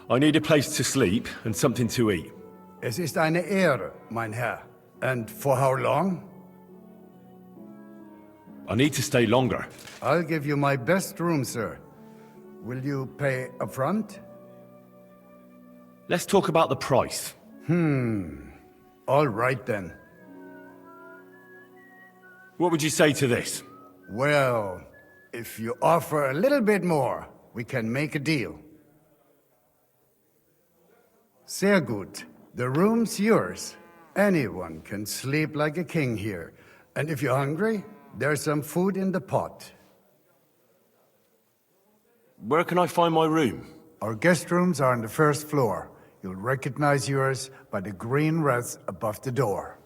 I need a place to sleep and something to eat. Es ist eine Ehre, mein Herr. And for how long? I need to stay longer. I'll give you my best room, sir. Will you pay upfront? Let's talk about the price. All right then. What would you say to this? Well, if you offer a little bit more, we can make a deal. Sehr gut. The room's yours. Anyone can sleep like a king here. And if you're hungry, there's some food in the pot. Where can I find my room? Our guest rooms are on the first floor. You'll recognize yours by the green wreath above the door.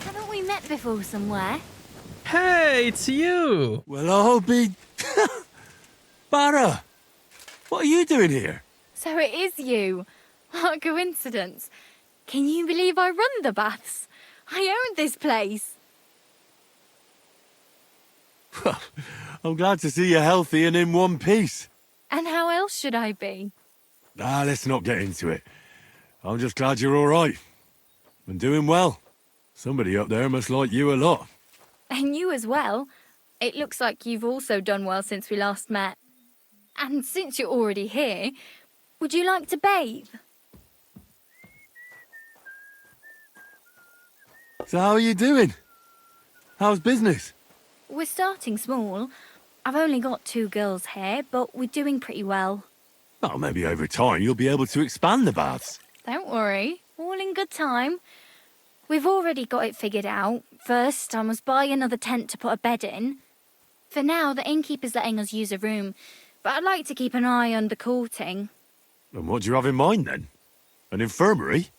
Haven't we met before somewhere? Hey, it's you! Well, I'll be... Barra! What are you doing here? So it is you. What a coincidence. Can you believe I run the baths? I own this place. I'm glad to see you healthy and in one piece. And how else should I be? Let's not get into it. I'm just glad you're all right. And doing well. Somebody up there must like you a lot. And you as well. It looks like you've also done well since we last met. And since you're already here, would you like to bathe? So how are you doing? How's business? We're starting small. I've only got 2 girls here, but we're doing pretty well. Oh, maybe over time you'll be able to expand the baths. Don't worry, all in good time. We've already got it figured out. First, I must buy another tent to put a bed in. For now, the innkeeper's letting us use a room, but I'd like to keep an eye on the courting. And what do you have in mind then? An infirmary?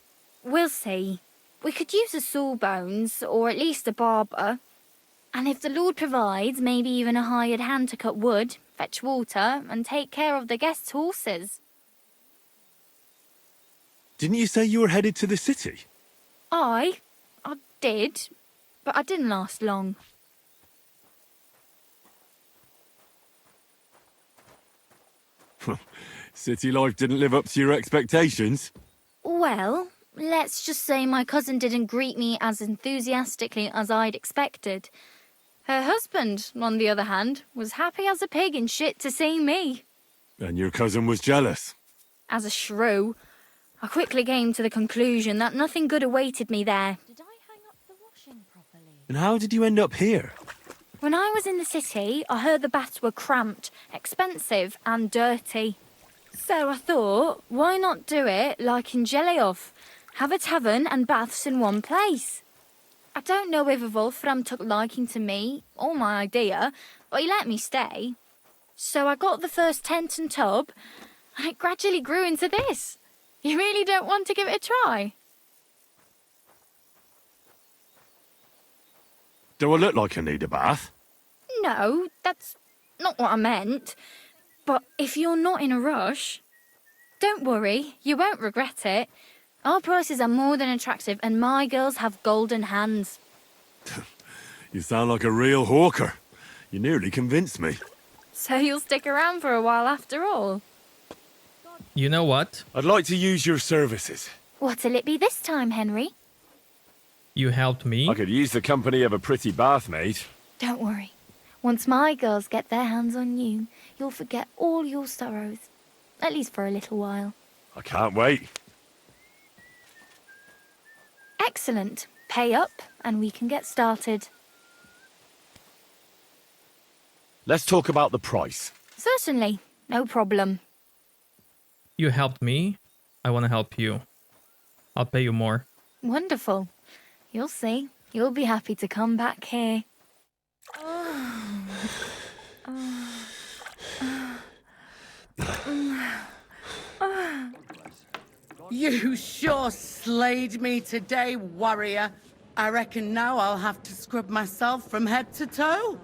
We'll see. We could use a sawbones, or at least a barber. And if the Lord provides, maybe even a hired hand to cut wood, fetch water, and take care of the guests' horses. Didn't you say you were headed to the city? I did, but I didn't last long. City life didn't live up to your expectations? Well, let's just say my cousin didn't greet me as enthusiastically as I'd expected. Her husband, on the other hand, was happy as a pig in shit to see me. And your cousin was jealous? As a shrew, I quickly came to the conclusion that nothing good awaited me there. Did I hang up the washing properly? And how did you end up here? When I was in the city, I heard the baths were cramped, expensive and dirty. So I thought, why not do it like in Jellyov? Have a tavern and baths in one place. I don't know if Wolfram took liking to me or my idea, but he let me stay. So I got the first tent and tub, and it gradually grew into this. You really don't want to give it a try? Do I look like I need a bath? No, that's not what I meant. But if you're not in a rush, don't worry, you won't regret it. Our prices are more than attractive and my girls have golden hands. You sound like a real hawker. You nearly convinced me. So you'll stick around for a while after all? You know what? I'd like to use your services. What'll it be this time, Henry? You helped me. I could use the company of a pretty bath maid. Don't worry. Once my girls get their hands on you, you'll forget all your sorrows. At least for a little while. I can't wait. Excellent. Pay up and we can get started. Let's talk about the price. Certainly. No problem. You helped me. I want to help you. I'll pay you more. Wonderful. You'll see. You'll be happy to come back here. You sure slayed me today, warrior. I reckon now I'll have to scrub myself from head to toe.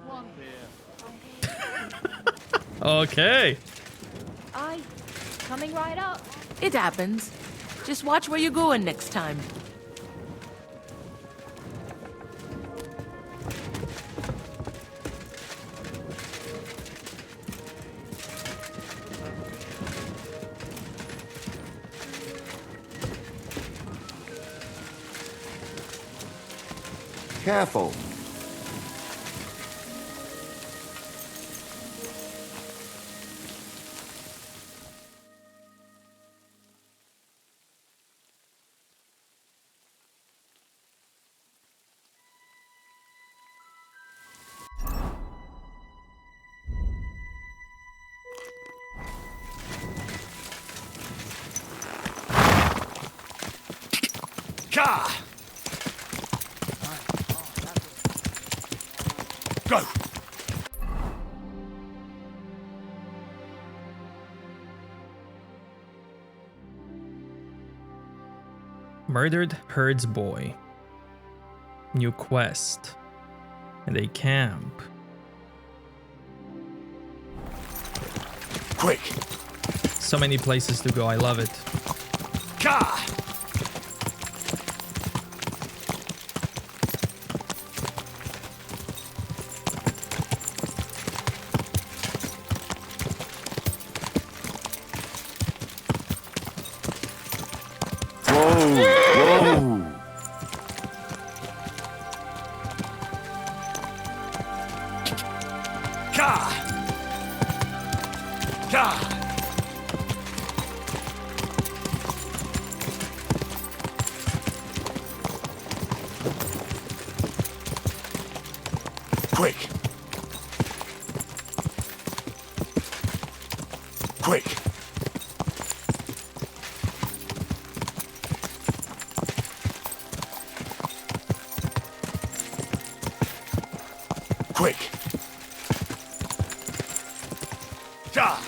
Okay. Aye, coming right up. It happens. Just watch where you're going next time. Careful. Ka! Go! Murdered Herds Boy. New quest. And a camp. Quick! So many places to go, I love it. Ka! Whoa! Ka! Ka! Quick! Quick! Quick! Ja!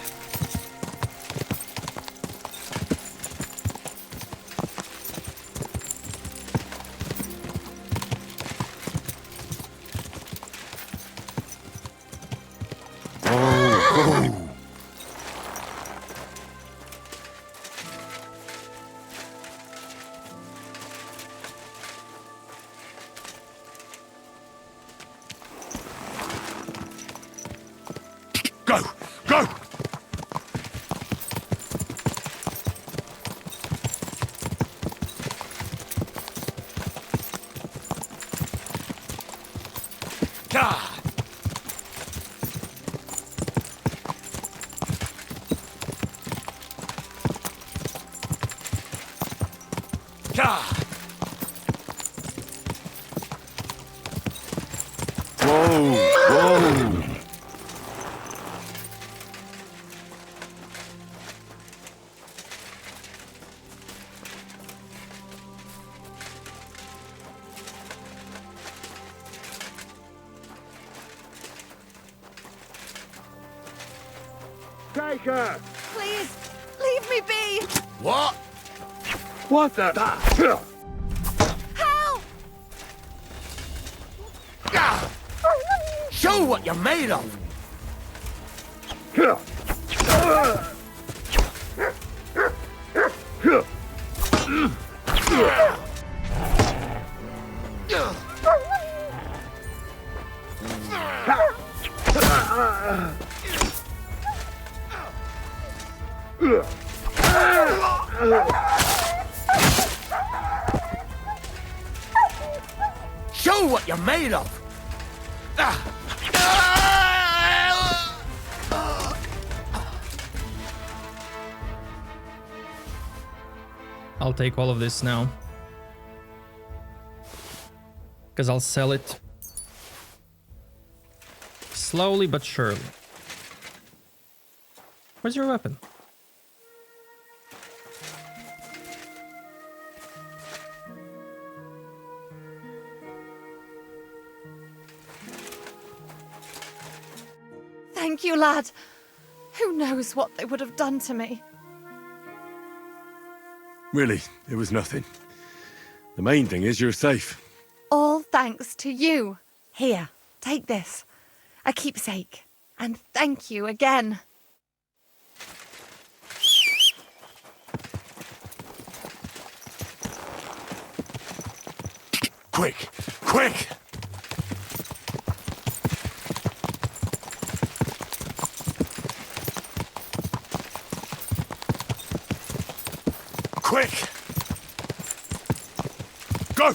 Go! Go! Ka! Ka! Whoa! Whoa! Take her! Please, leave me be. What? What the? Help! Show what you're made of! Show what you're made of! I'll take all of this now. Because I'll sell it. Slowly but surely. Where's your weapon? Thank you, lad. Who knows what they would have done to me? Really, it was nothing. The main thing is you're safe. All thanks to you. Here, take this. A keepsake. And thank you again. Quick! Quick! Quick! Go!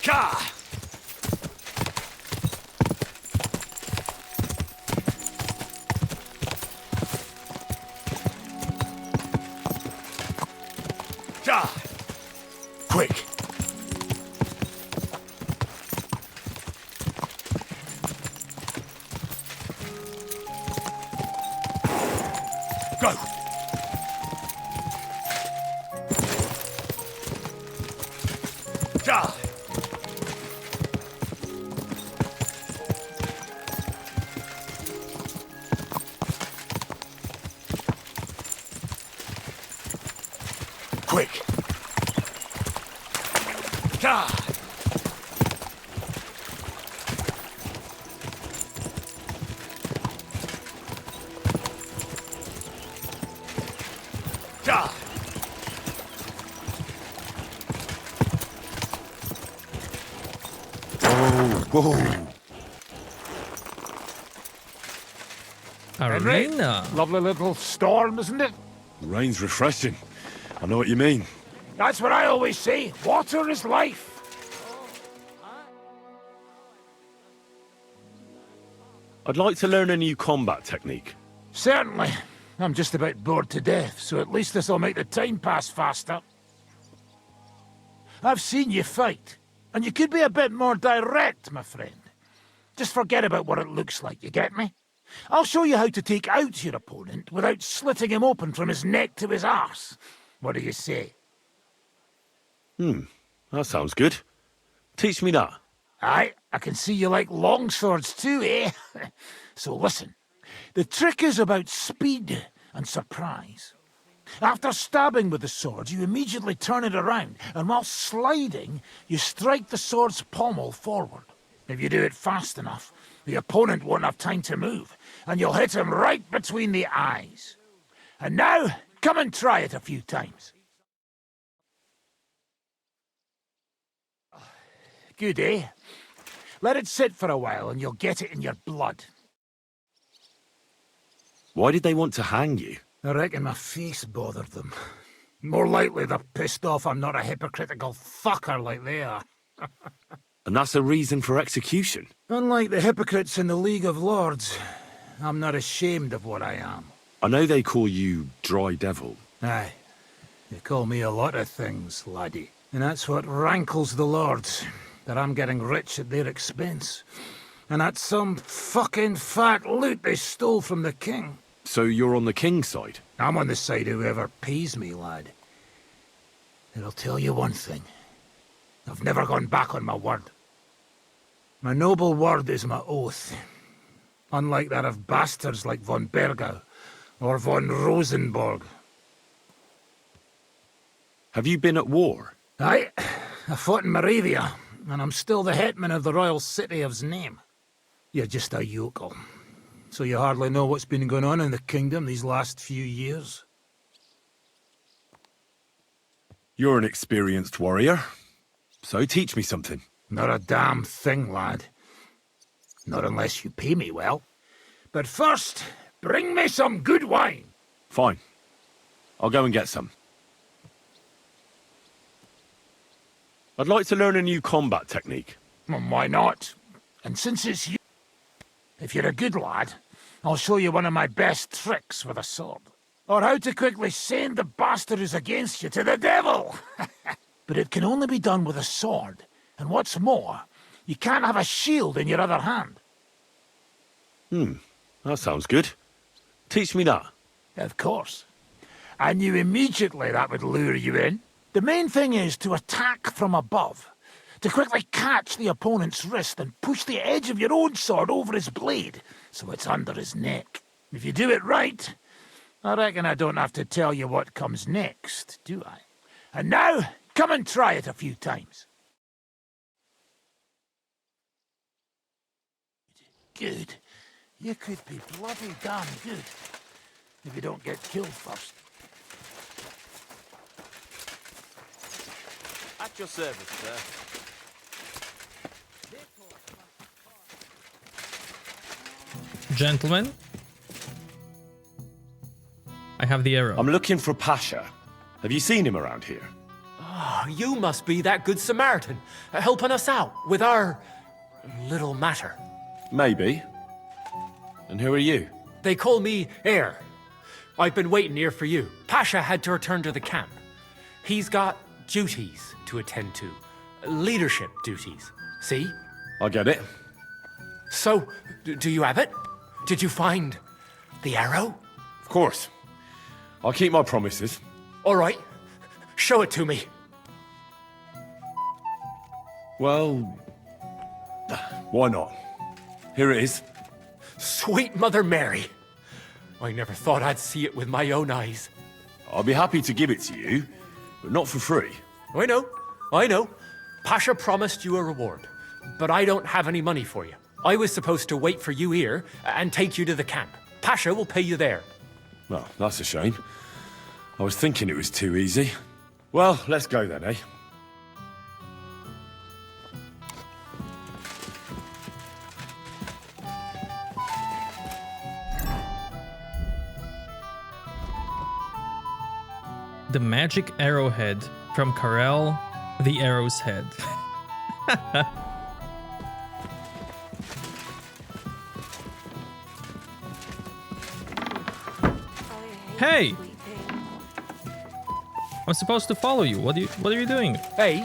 Ka! Ja! Quick! Go! Ja! Quick! Ja! Ja! Whoa! Arena. Lovely little storm, isn't it? Rain's refreshing. I know what you mean. That's what I always say. Water is life. I'd like to learn a new combat technique. Certainly. I'm just about bored to death, so at least this'll make the time pass faster. I've seen you fight, and you could be a bit more direct, my friend. Just forget about what it looks like, you get me? I'll show you how to take out your opponent without slitting him open from his neck to his arse. What do you say? That sounds good. Teach me that. Aye, I can see you like long swords too, eh? So listen, the trick is about speed and surprise. After stabbing with the sword, you immediately turn it around, and while sliding, you strike the sword's pommel forward. If you do it fast enough, the opponent won't have time to move, and you'll hit him right between the eyes. And now, come and try it a few times. Good, eh? Let it sit for a while and you'll get it in your blood. Why did they want to hang you? I reckon my face bothered them. More likely they're pissed off I'm not a hypocritical fucker like they are. And that's a reason for execution? Unlike the hypocrites in the League of Lords, I'm not ashamed of what I am. I know they call you Dry Devil. Aye, they call me a lot of things, laddie. And that's what rankles the Lords, that I'm getting rich at their expense. And that's some fucking fat loot they stole from the king. So you're on the king's side? I'm on the side of whoever pays me, lad. And I'll tell you one thing. I've never gone back on my word. My noble word is my oath. Unlike that of bastards like von Bergau or von Rosenborg. Have you been at war? Aye, I fought in Moravia, and I'm still the hetman of the royal city of Znaim. You're just a yokel. So you hardly know what's been going on in the kingdom these last few years? You're an experienced warrior. So teach me something. Not a damn thing, lad. Not unless you pay me well. But first, bring me some good wine. Fine. I'll go and get some. I'd like to learn a new combat technique. Why not? And since it's you... If you're a good lad, I'll show you one of my best tricks with a sword. Or how to quickly send the bastard who's against you to the devil! But it can only be done with a sword. And what's more, you can't have a shield in your other hand. That sounds good. Teach me that. Of course. I knew immediately that would lure you in. The main thing is to attack from above. to quickly catch the opponent's wrist and push the edge of your own sword over his blade so it's under his neck. If you do it right, I reckon I don't have to tell you what comes next, do I? And now, come and try it a few times. Good. You could be bloody damn good if you don't get killed first. At your service, sir. Gentlemen, I have the arrow. I'm looking for Pasha. Have you seen him around here? Oh, you must be that good Samaritan, helping us out with our little matter. Maybe. And who are you? They call me Heir. I've been waiting here for you. Pasha had to return to the camp. He's got duties to attend to. Leadership duties. See? I get it. So, do you have it? Did you find the arrow? Of course. I'll keep my promises. All right. Show it to me. Well, why not? Here it is. Sweet Mother Mary. I never thought I'd see it with my own eyes. I'll be happy to give it to you, but not for free. I know. Pasha promised you a reward, but I don't have any money for you. I was supposed to wait for you here and take you to the camp. Pasha will pay you there. Well, that's a shame. I was thinking it was too easy. Well, let's go then, eh? The magic arrowhead from Karel the Arrow's Head. Hey! I'm supposed to follow you. What are you doing? Hey,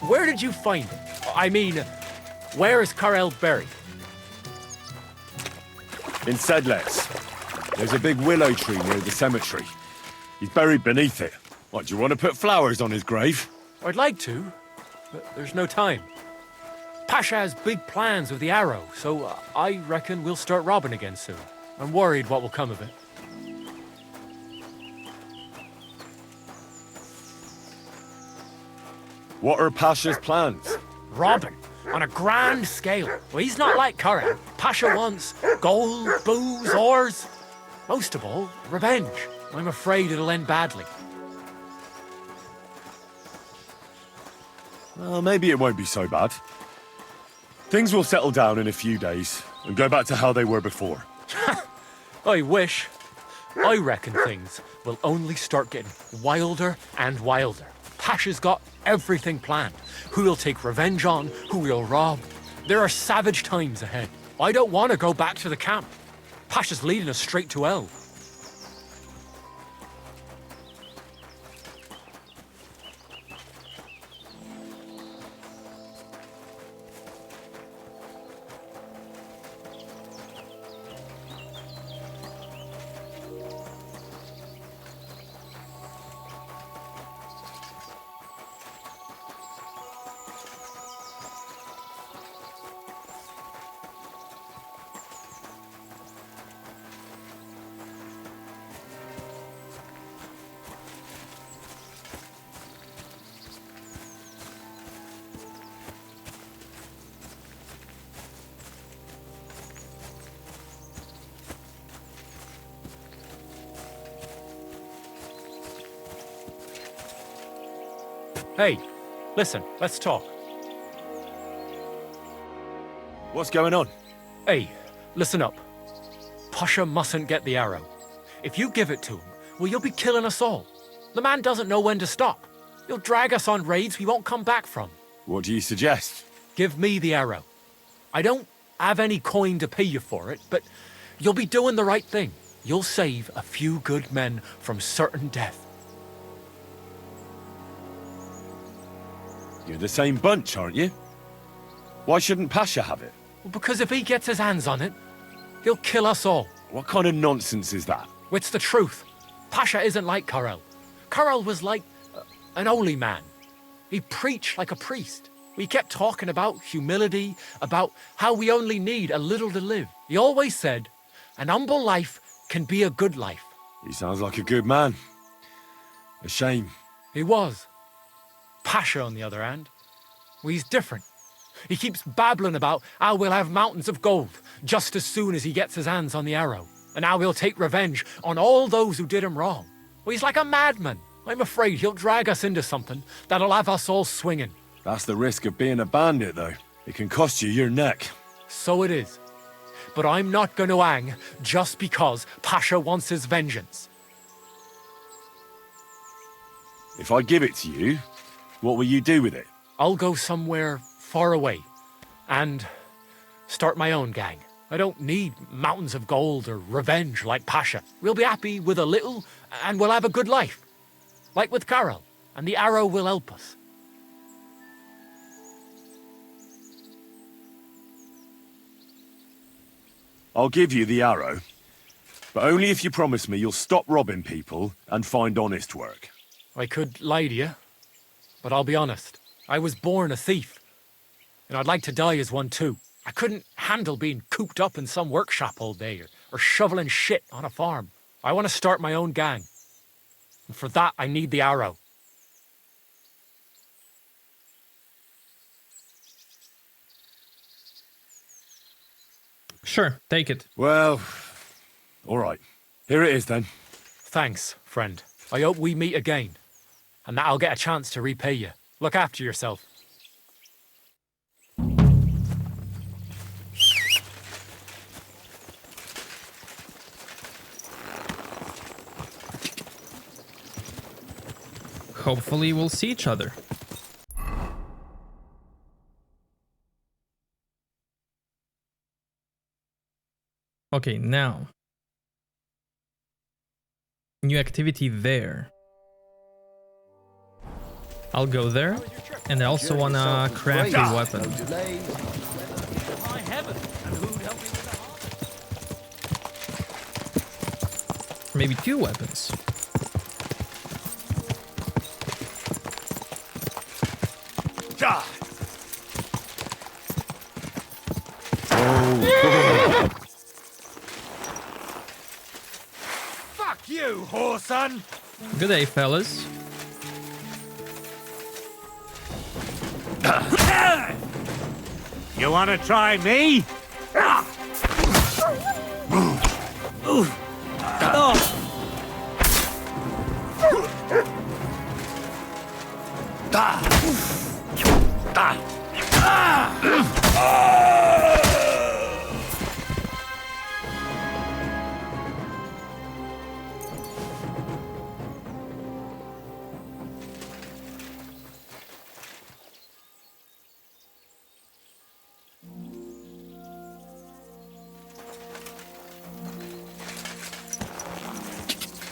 where did you find it? I mean, where is Karel buried? In Sedlets. There's a big willow tree near the cemetery. He's buried beneath it. What, do you want to put flowers on his grave? I'd like to, but there's no time. Pasha has big plans with the arrow, so I reckon we'll start robbing again soon. I'm worried what will come of it. What are Pasha's plans? Robbing on a grand scale. Well, he's not like Karel. Pasha wants gold, booze, ores. Most of all, revenge. I'm afraid it'll end badly. Well, maybe it won't be so bad. Things will settle down in a few days and go back to how they were before. I wish. I reckon things will only start getting wilder and wilder. Pasha's got everything planned. Who he'll take revenge on, who he'll rob. There are savage times ahead. I don't want to go back to the camp. Pasha's leading us straight to hell. Hey, listen, let's talk. What's going on? Hey, listen up. Pasha mustn't get the arrow. If you give it to him, well, you'll be killing us all. The man doesn't know when to stop. He'll drag us on raids we won't come back from. What do you suggest? Give me the arrow. I don't have any coin to pay you for it, but you'll be doing the right thing. You'll save a few good men from certain death. You're the same bunch, aren't you? Why shouldn't Pasha have it? Well, because if he gets his hands on it, he'll kill us all. What kind of nonsense is that? It's the truth. Pasha isn't like Karel. Karel was like an holy man. He preached like a priest. We kept talking about humility, about how we only need a little to live. He always said, an humble life can be a good life. He sounds like a good man. A shame. He was. Pasha, on the other hand, well, he's different. He keeps babbling about how we'll have mountains of gold just as soon as he gets his hands on the arrow, and how he'll take revenge on all those who did him wrong. Well, he's like a madman. I'm afraid he'll drag us into something that'll have us all swinging. That's the risk of being a bandit, though. It can cost you your neck. So it is. But I'm not going to hang just because Pasha wants his vengeance. If I give it to you, what will you do with it? I'll go somewhere far away and start my own gang. I don't need mountains of gold or revenge like Pasha. We'll be happy with a little and we'll have a good life. Like with Carol, and the arrow will help us. I'll give you the arrow, but only if you promise me you'll stop robbing people and find honest work. I could lie to you, but I'll be honest. I was born a thief, and I'd like to die as one too. I couldn't handle being cooped up in some workshop all day or shoveling shit on a farm. I want to start my own gang, and for that I need the arrow. Sure, take it. Well, all right. Here it is then. Thanks, friend. I hope we meet again, and that I'll get a chance to repay you. Look after yourself. Hopefully we'll see each other. Okay, now. New activity there. I'll go there. And I also wanna craft a weapon. Maybe 2 weapons. Fuck you, whoreson! Good day, fellas. You wanna try me?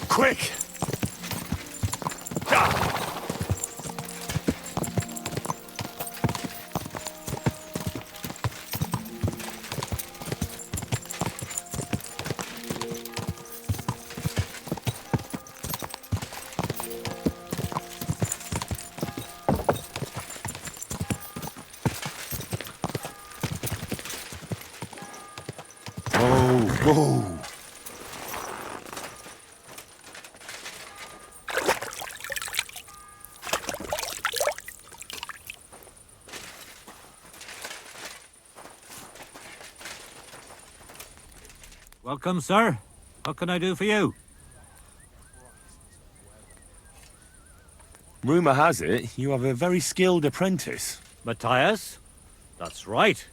Quick! Whoa! Welcome, sir. What can I do for you? Rumour has it you have a very skilled apprentice. Matthias? That's right.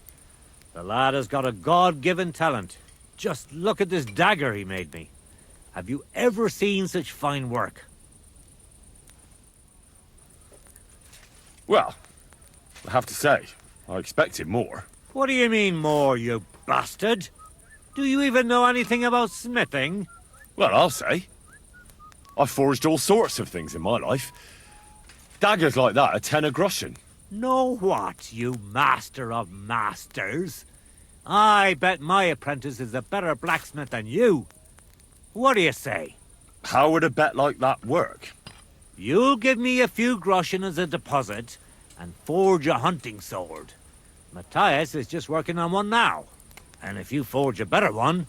The lad has got a God-given talent. Just look at this dagger he made me. Have you ever seen such fine work? Well, I have to say, I expected more. What do you mean more, you bastard? Do you even know anything about smithing? Well, I'll say. I've forged all sorts of things in my life. Daggers like that are 10 a groschen. Know what, you master of masters? I bet my apprentice is a better blacksmith than you. What do you say? How would a bet like that work? You'll give me a few groschen as a deposit, and forge a hunting sword. Matthias is just working on one now. And if you forge a better one,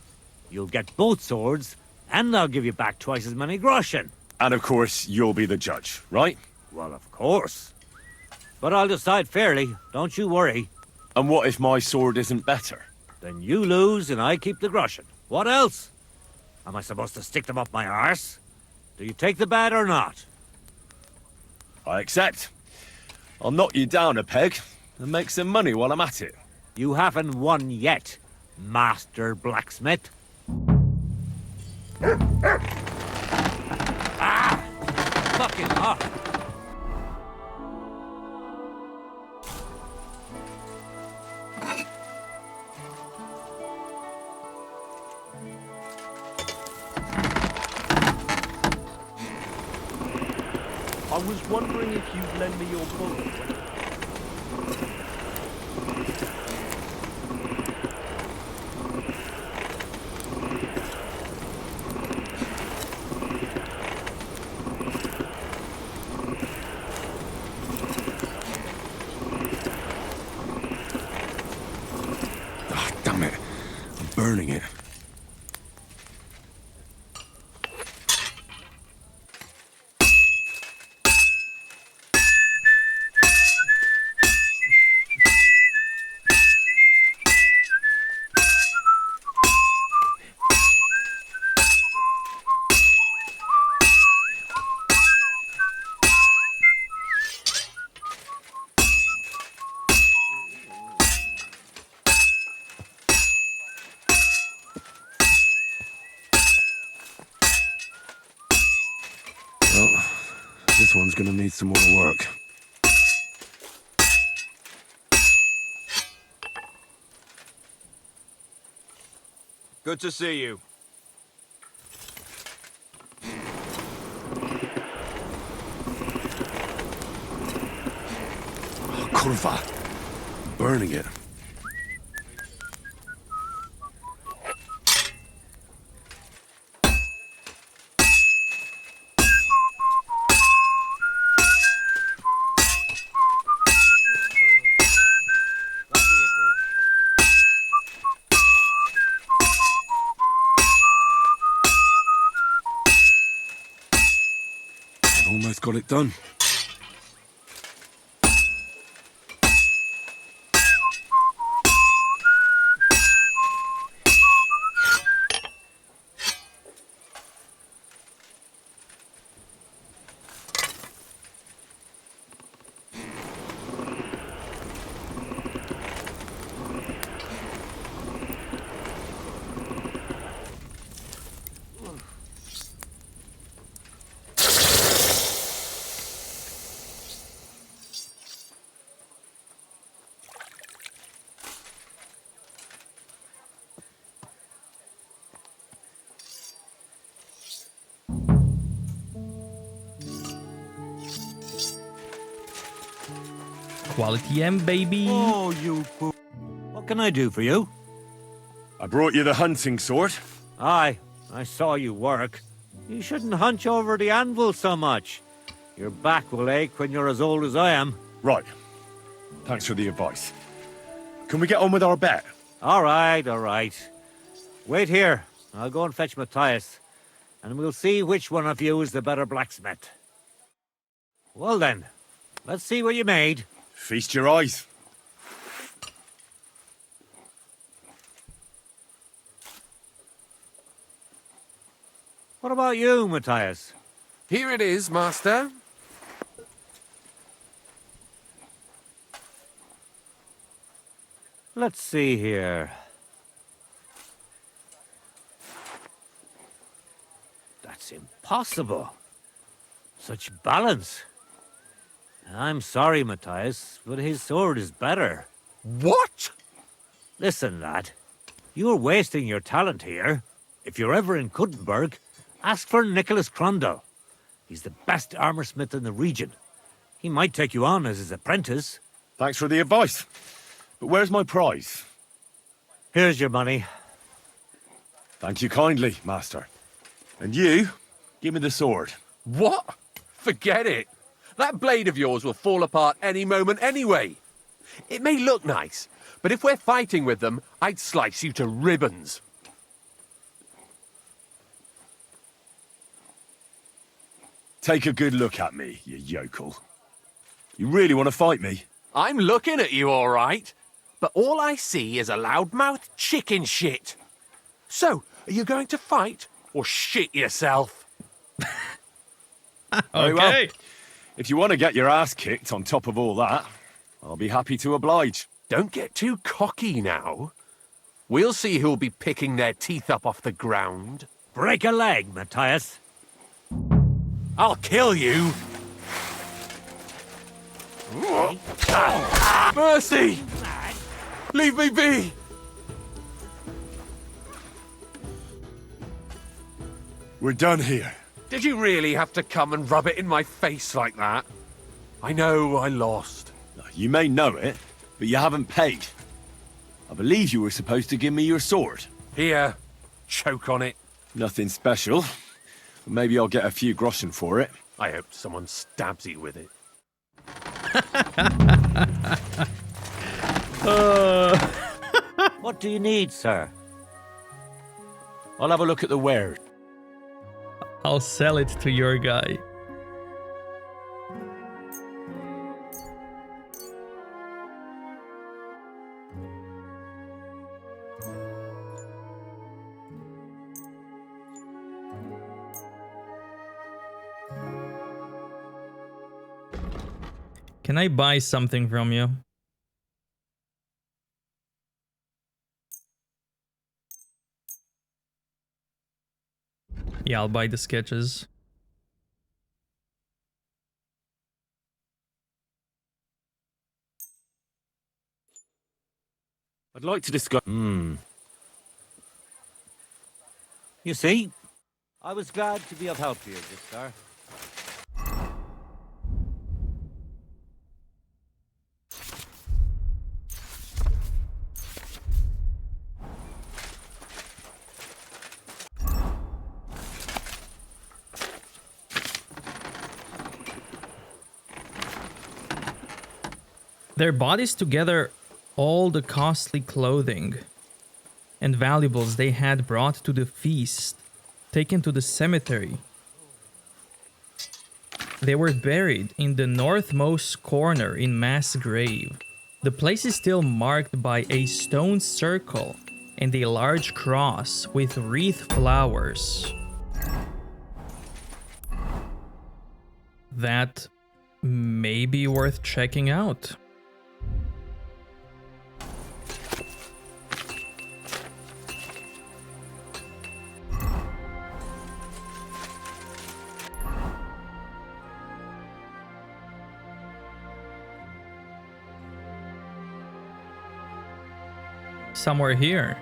you'll get both swords, and they'll give you back twice as many groschen. And of course, you'll be the judge, right? Well, of course. But I'll decide fairly, don't you worry. And what if my sword isn't better? Then you lose and I keep the groschen. What else? Am I supposed to stick them up my arse? Do you take the bet or not? I accept. I'll knock you down a peg and make some money while I'm at it. You haven't won yet, Master Blacksmith. Ah! Fucking hot. I was wondering if you'd lend me your bullet. Ah, damn it. I'm burning it. Well, this one's gonna need some more work. Good to see you. Oh, kurwa. I'm burning it. I've almost got it done. Quality M, baby. Oh, you poo. What can I do for you? I brought you the hunting sword. Aye, I saw you work. You shouldn't hunch over the anvil so much. Your back will ache when you're as old as I am. Right. Thanks for the advice. Can we get on with our bet? All right, all right. Wait here. I'll go and fetch Matthias, and we'll see which one of you is the better blacksmith. Well then, let's see what you made. Feast your eyes. What about you, Matthias? Here it is, Master. Let's see here. That's impossible. Such balance. I'm sorry, Matthias, but his sword is better. What? Listen, lad. You're wasting your talent here. If you're ever in Kuttenberg, ask for Nicholas Crondell. He's the best armorsmith in the region. He might take you on as his apprentice. Thanks for the advice. But where's my prize? Here's your money. Thank you kindly, Master. And you, give me the sword. What? Forget it. That blade of yours will fall apart any moment anyway. It may look nice, but if we're fighting with them, I'd slice you to ribbons. Take a good look at me, you yokel. You really want to fight me? I'm looking at you all right, but all I see is a loudmouth chicken shit. So, are you going to fight or shit yourself? Very well. Okay. If you want to get your ass kicked on top of all that, I'll be happy to oblige. Don't get too cocky now. We'll see who'll be picking their teeth up off the ground. Break a leg, Matthias. I'll kill you. Mercy! Leave me be! We're done here. Did you really have to come and rub it in my face like that? I know I lost. You may know it, but you haven't paid. I believe you were supposed to give me your sword. Here, choke on it. Nothing special. Maybe I'll get a few groschen for it. I hope someone stabs you with it. What do you need, sir? I'll have a look at the wares. I'll sell it to your guy. Can I buy something from you? Yeah, I'll buy the sketches. I'd like to discuss... You see? I was glad to be of help to you, good sir. Their bodies together all the costly clothing and valuables they had brought to the feast, taken to the cemetery. They were buried in the northmost corner in mass grave. The place is still marked by a stone circle and a large cross with wreath flowers. That may be worth checking out. Somewhere here.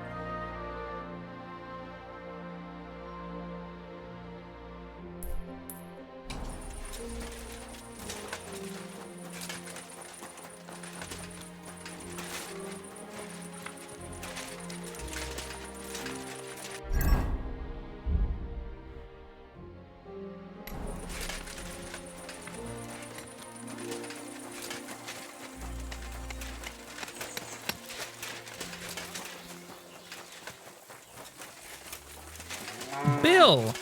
Bill!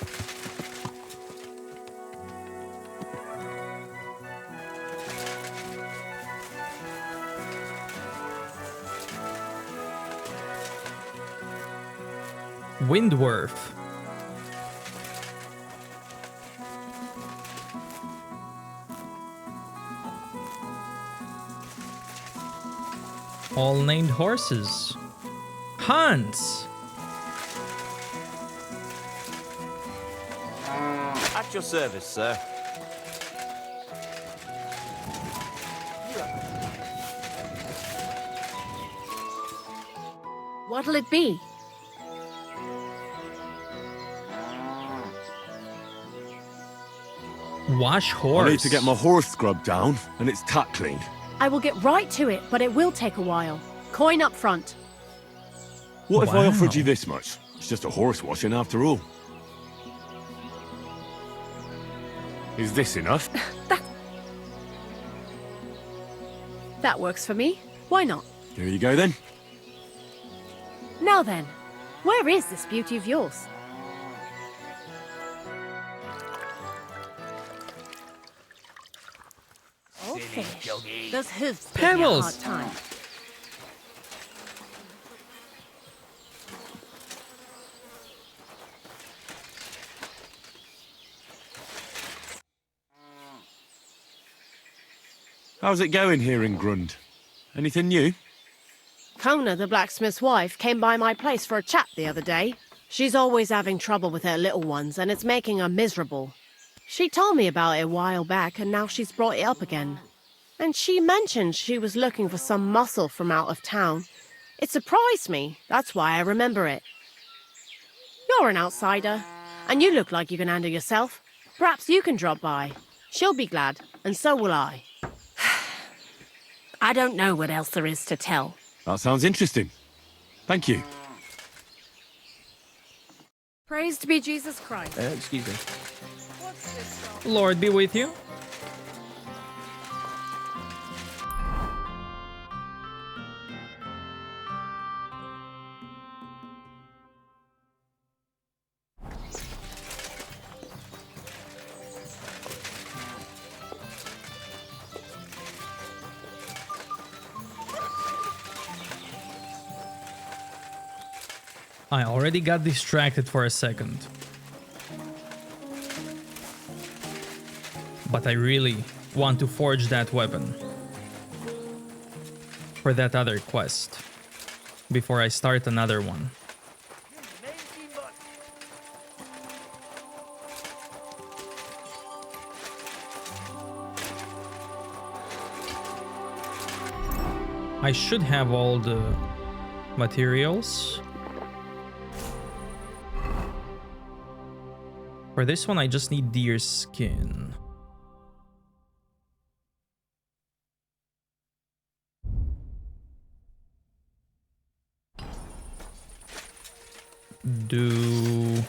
Windworth. All named horses. Hans! At your service, sir. What'll it be? Wash horse. I need to get my horse scrubbed down and its tack cleaned. I will get right to it, but it will take a while. Coin up front. What if I offered Wow. you this much? It's just a horse washing after all. Is this enough? That works for me. Why not? Here you go then. Now then, where is this beauty of yours? Old fish. Those hooves give me a Pebbles. hard time. How's it going here in Grund? Anything new? Kona, the blacksmith's wife, came by my place for a chat the other day. She's always having trouble with her little ones, and it's making her miserable. She told me about it a while back, and now she's brought it up again. And she mentioned she was looking for some muscle from out of town. It surprised me. That's why I remember it. You're an outsider, and you look like you can handle yourself. Perhaps you can drop by. She'll be glad, and so will I. I don't know what else there is to tell. That sounds interesting. Thank you. Praised be Jesus Christ. Excuse me. Lord be with you. I already got distracted for a second. But I really want to forge that weapon for that other quest before I start another one. I should have all the materials. For this one, I just need deer skin. Do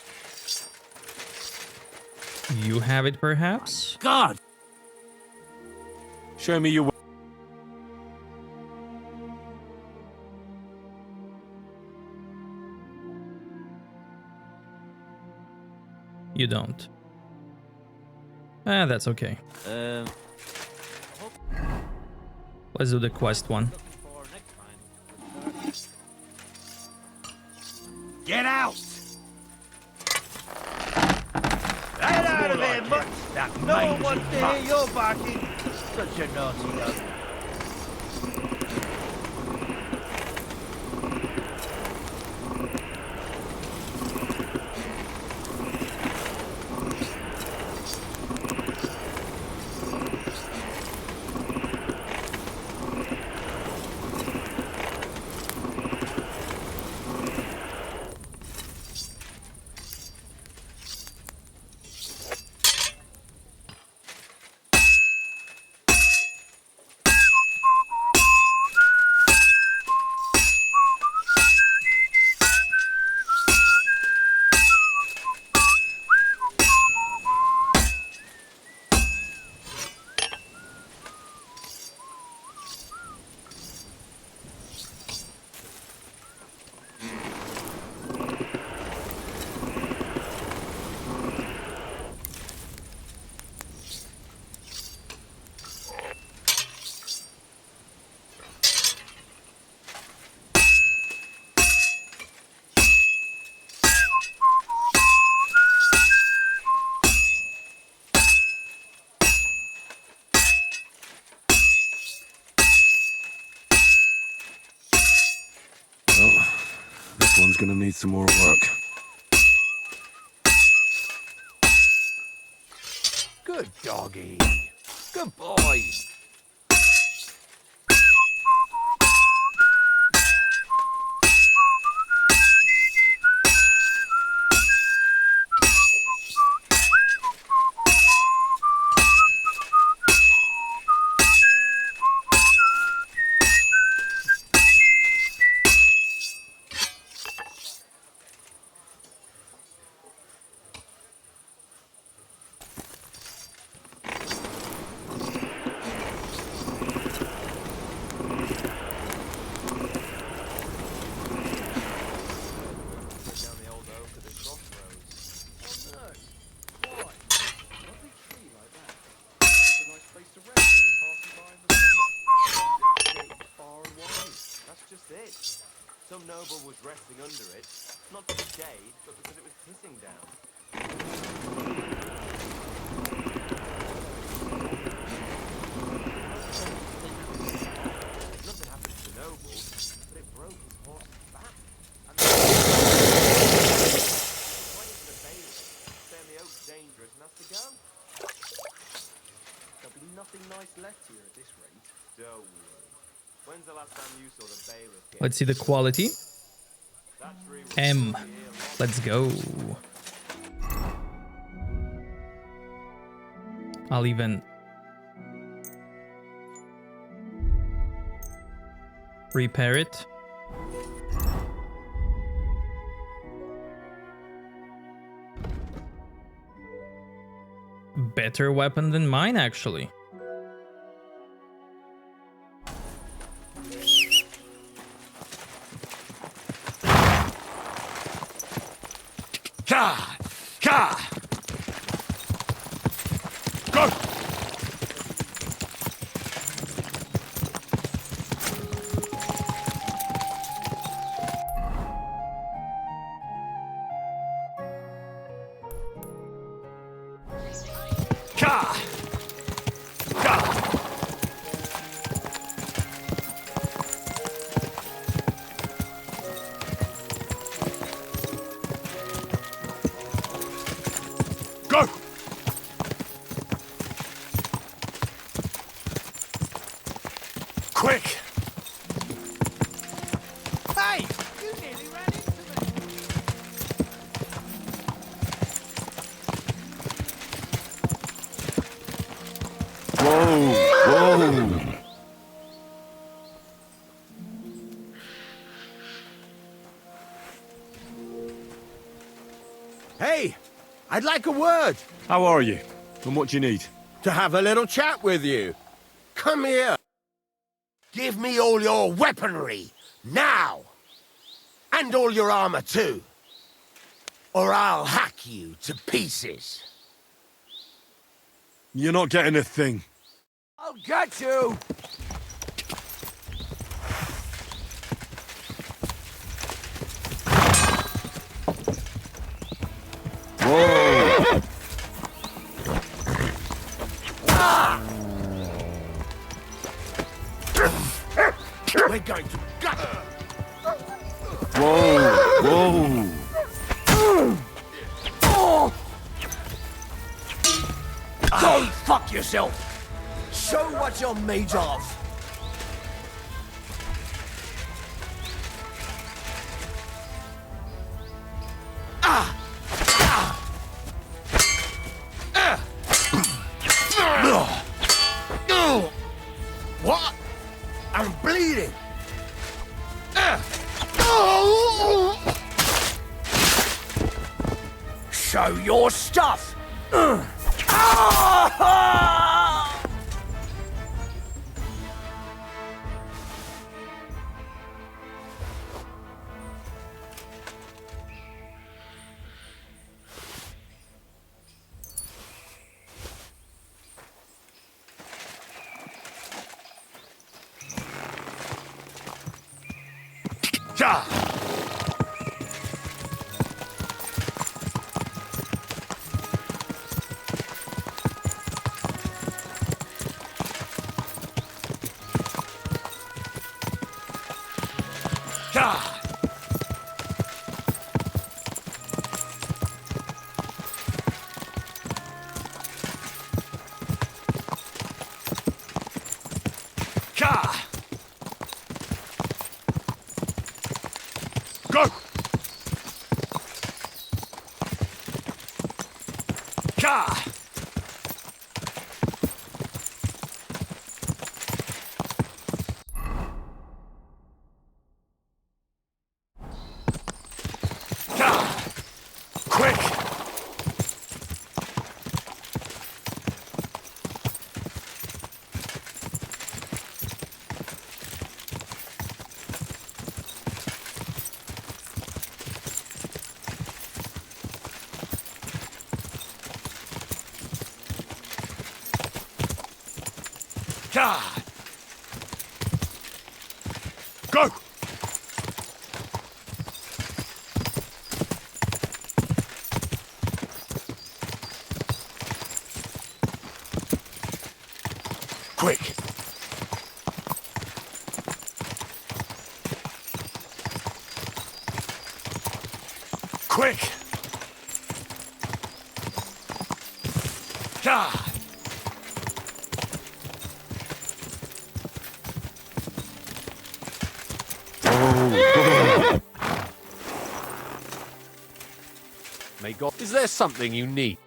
you have it, perhaps? God! Show me your... You don't. Ah, that's okay. Let's do the quest one. Get out! Get out of here, mutt! No one wants to hear your barking. Such a naughty dog. This one's gonna need some more work. Good doggy. Good boy. noble was resting under it, not for the shade, but because it was pissing down. Nothing happened to the noble, but it broke his horse's back. And went into the bailiff, saying the oak's dangerous and has to go. There'll be nothing nice left here at this rate. Don't worry. When's the last time you saw the bailiff? Let's see the quality. M. Let's go. I'll even repair it. Better weapon than mine, actually. Ka! Ka! Go! Ka! Ka! Go! Quick! Hey! You nearly ran into me! Whoa! Whoa! Hey! I'd like a word. How are you? And what do you need? To have a little chat with you. Come here. Give me all your weaponry, now! And all your armor, too. Or I'll hack you to pieces. You're not getting a thing. I'll get you! Whoa! We're going to gut. Whoa! Whoa! Go fuck yourself! Show what you're made of! What? I'm bleeding! Show your stuff! Ka! Ka! Ka! Go! Ka! Ka! Quick! Ka! Go! Quick! Quick! God! May God... Is there something you need?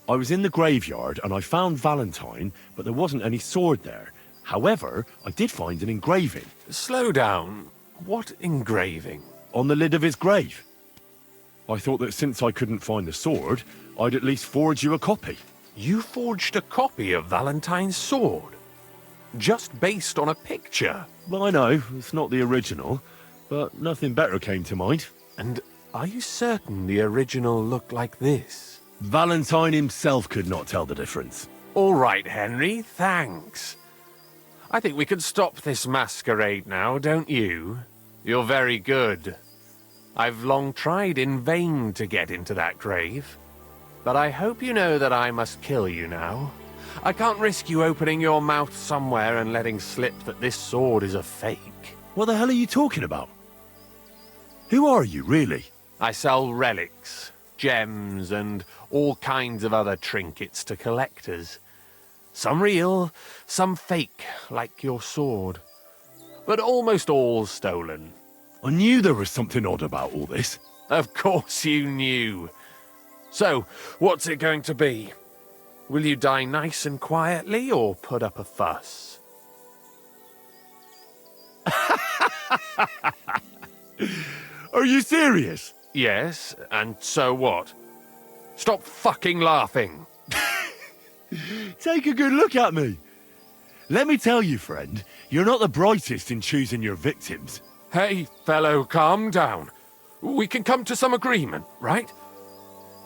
I was in the graveyard and I found Valentine, but there wasn't any sword there. However, I did find an engraving. Slow down. What engraving? On the lid of his grave. I thought that since I couldn't find the sword, I'd at least forge you a copy. You forged a copy of Valentine's sword? Just based on a picture? Well, I know, it's not the original, but nothing better came to mind. And are you certain the original looked like this? Valentine himself could not tell the difference. All right, Henry, thanks. I think we could stop this masquerade now, don't you? You're very good. I've long tried in vain to get into that grave. But I hope you know that I must kill you now. I can't risk you opening your mouth somewhere and letting slip that this sword is a fake. What the hell are you talking about? Who are you, really? I sell relics, gems, and all kinds of other trinkets to collectors. Some real, some fake, like your sword. But almost all stolen. I knew there was something odd about all this. Of course you knew. So, what's it going to be? Will you die nice and quietly, or put up a fuss? Are you serious? Yes, and so what? Stop fucking laughing. Take a good look at me. Let me tell you, friend, you're not the brightest in choosing your victims. Hey, fellow, calm down. We can come to some agreement, right?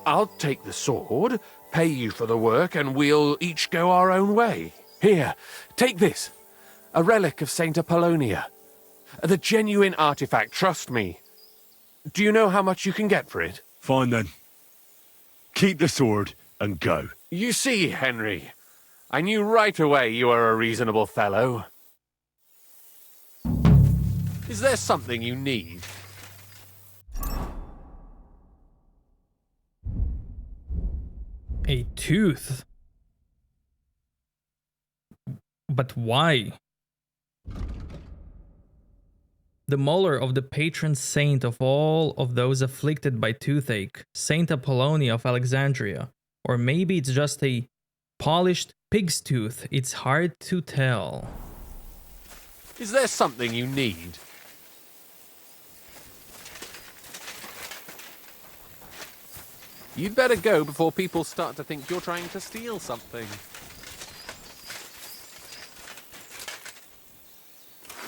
I'll take the sword, pay you for the work, and we'll each go our own way. Here, take this. A relic of Saint Apollonia. The genuine artifact, trust me. Do you know how much you can get for it? Fine then. Keep the sword and go. You see, Henry, I knew right away you were a reasonable fellow. Is there something you need? A tooth? But why? The molar of the patron saint of all of those afflicted by toothache, Saint Apollonia of Alexandria. Or maybe it's just a polished pig's tooth. It's hard to tell. Is there something you need? You'd better go before people start to think you're trying to steal something.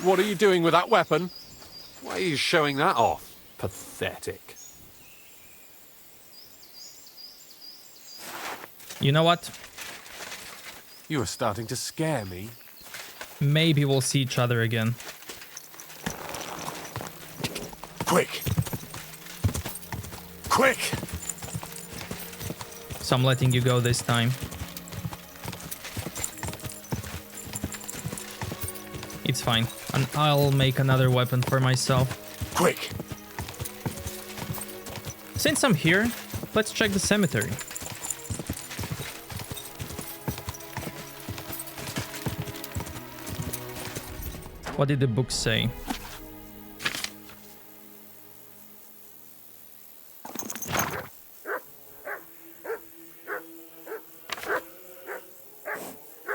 What are you doing with that weapon? Why are you showing that off? Pathetic. You know what? You are starting to scare me. Maybe we'll see each other again. Quick! Quick! So I'm letting you go this time. It's fine. And I'll make another weapon for myself. Quick! Since I'm here, let's check the cemetery. What did the book say?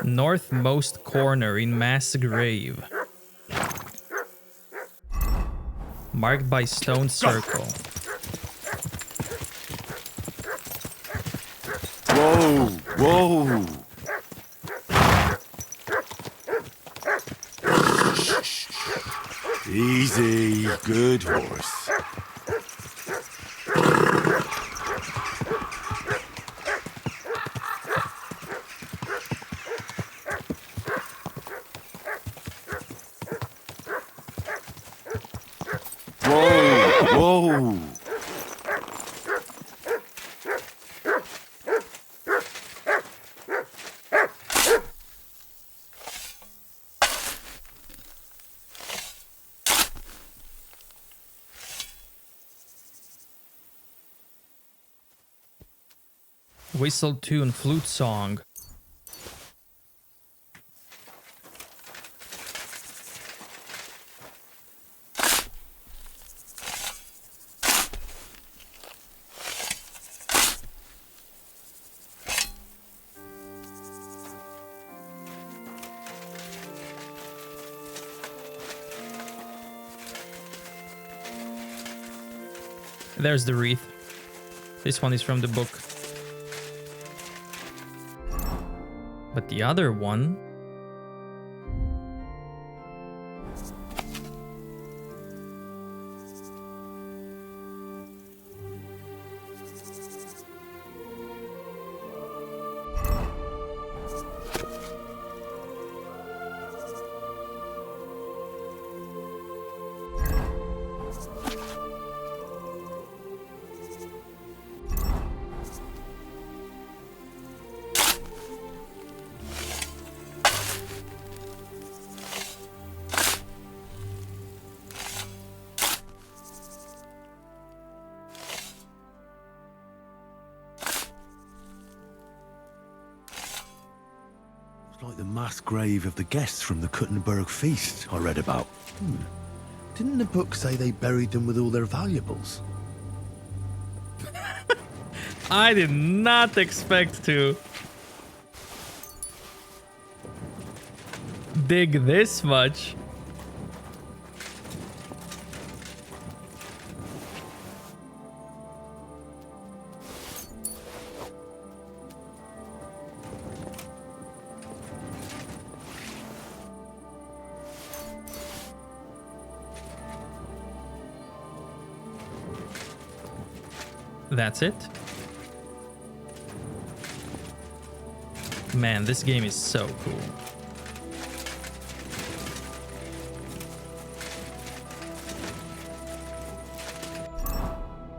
Northmost corner in mass grave. Marked by stone circle. Whoa, whoa. Easy, good horse. Whoa, whoa. Whistle tune, flute song. There's the wreath. This one is from the book. But the other one... Like the mass grave of the guests from the Kuttenberg feast I read about. Didn't the book say they buried them with all their valuables? I did not expect to dig this much. That's it. Man, this game is so cool.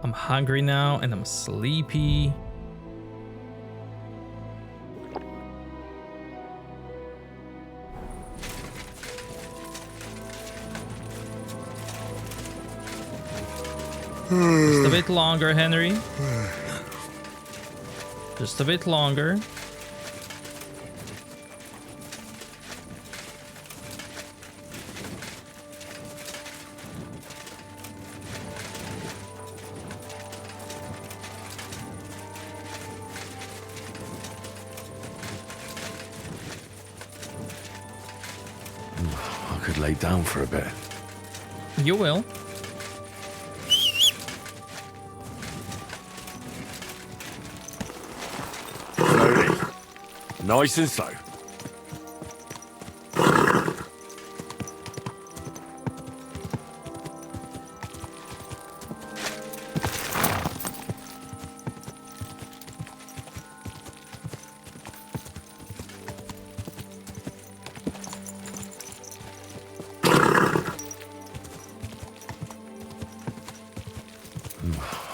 I'm hungry now and I'm sleepy. Just a bit longer, Henry. Just a bit longer. I could lay down for a bit. You will. Nice and slow.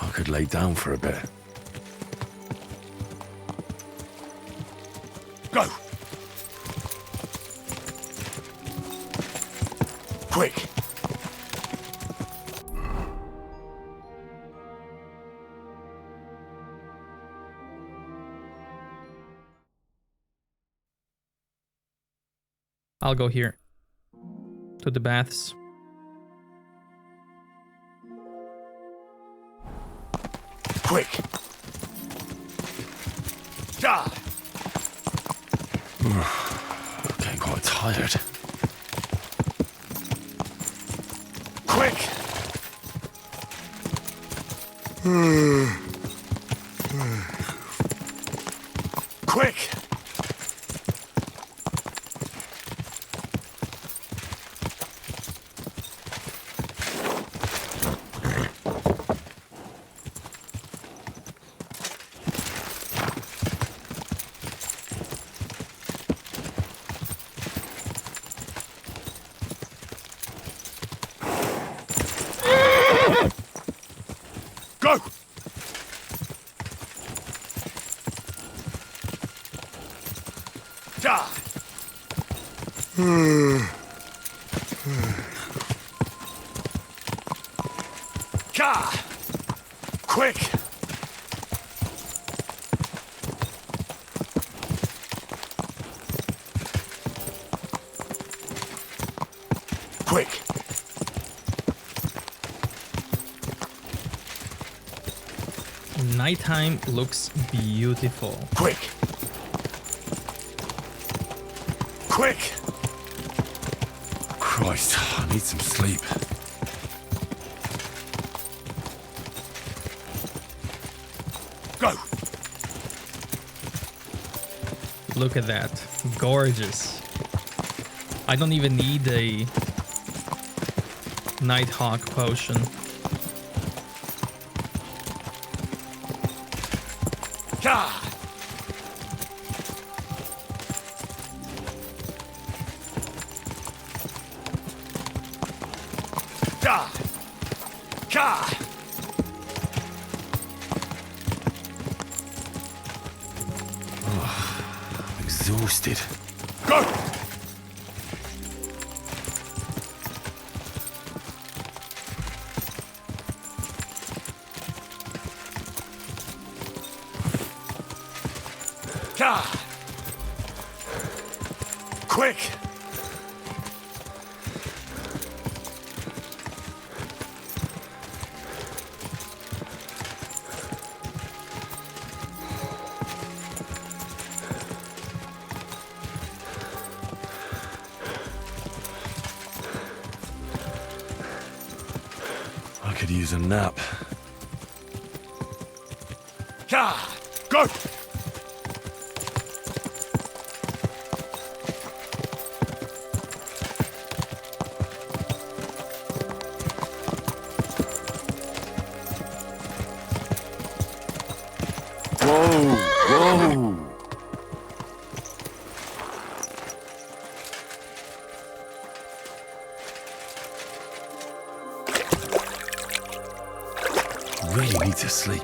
I could lay down for a bit. Go! Quick! I'll go here. To the baths. Quick! Die! Getting quite tired. Quick! Quick! Go! Die! Ka! Quick! Nighttime looks beautiful. Quick! Quick! Christ, I need some sleep. Go! Look at that. Gorgeous. I don't even need a Nighthawk potion. Ka! Ka! Ka! Exhausted. Go! Ka! Quick! I could use a nap. Ka! Go! Whoa! Whoa! Really need to sleep.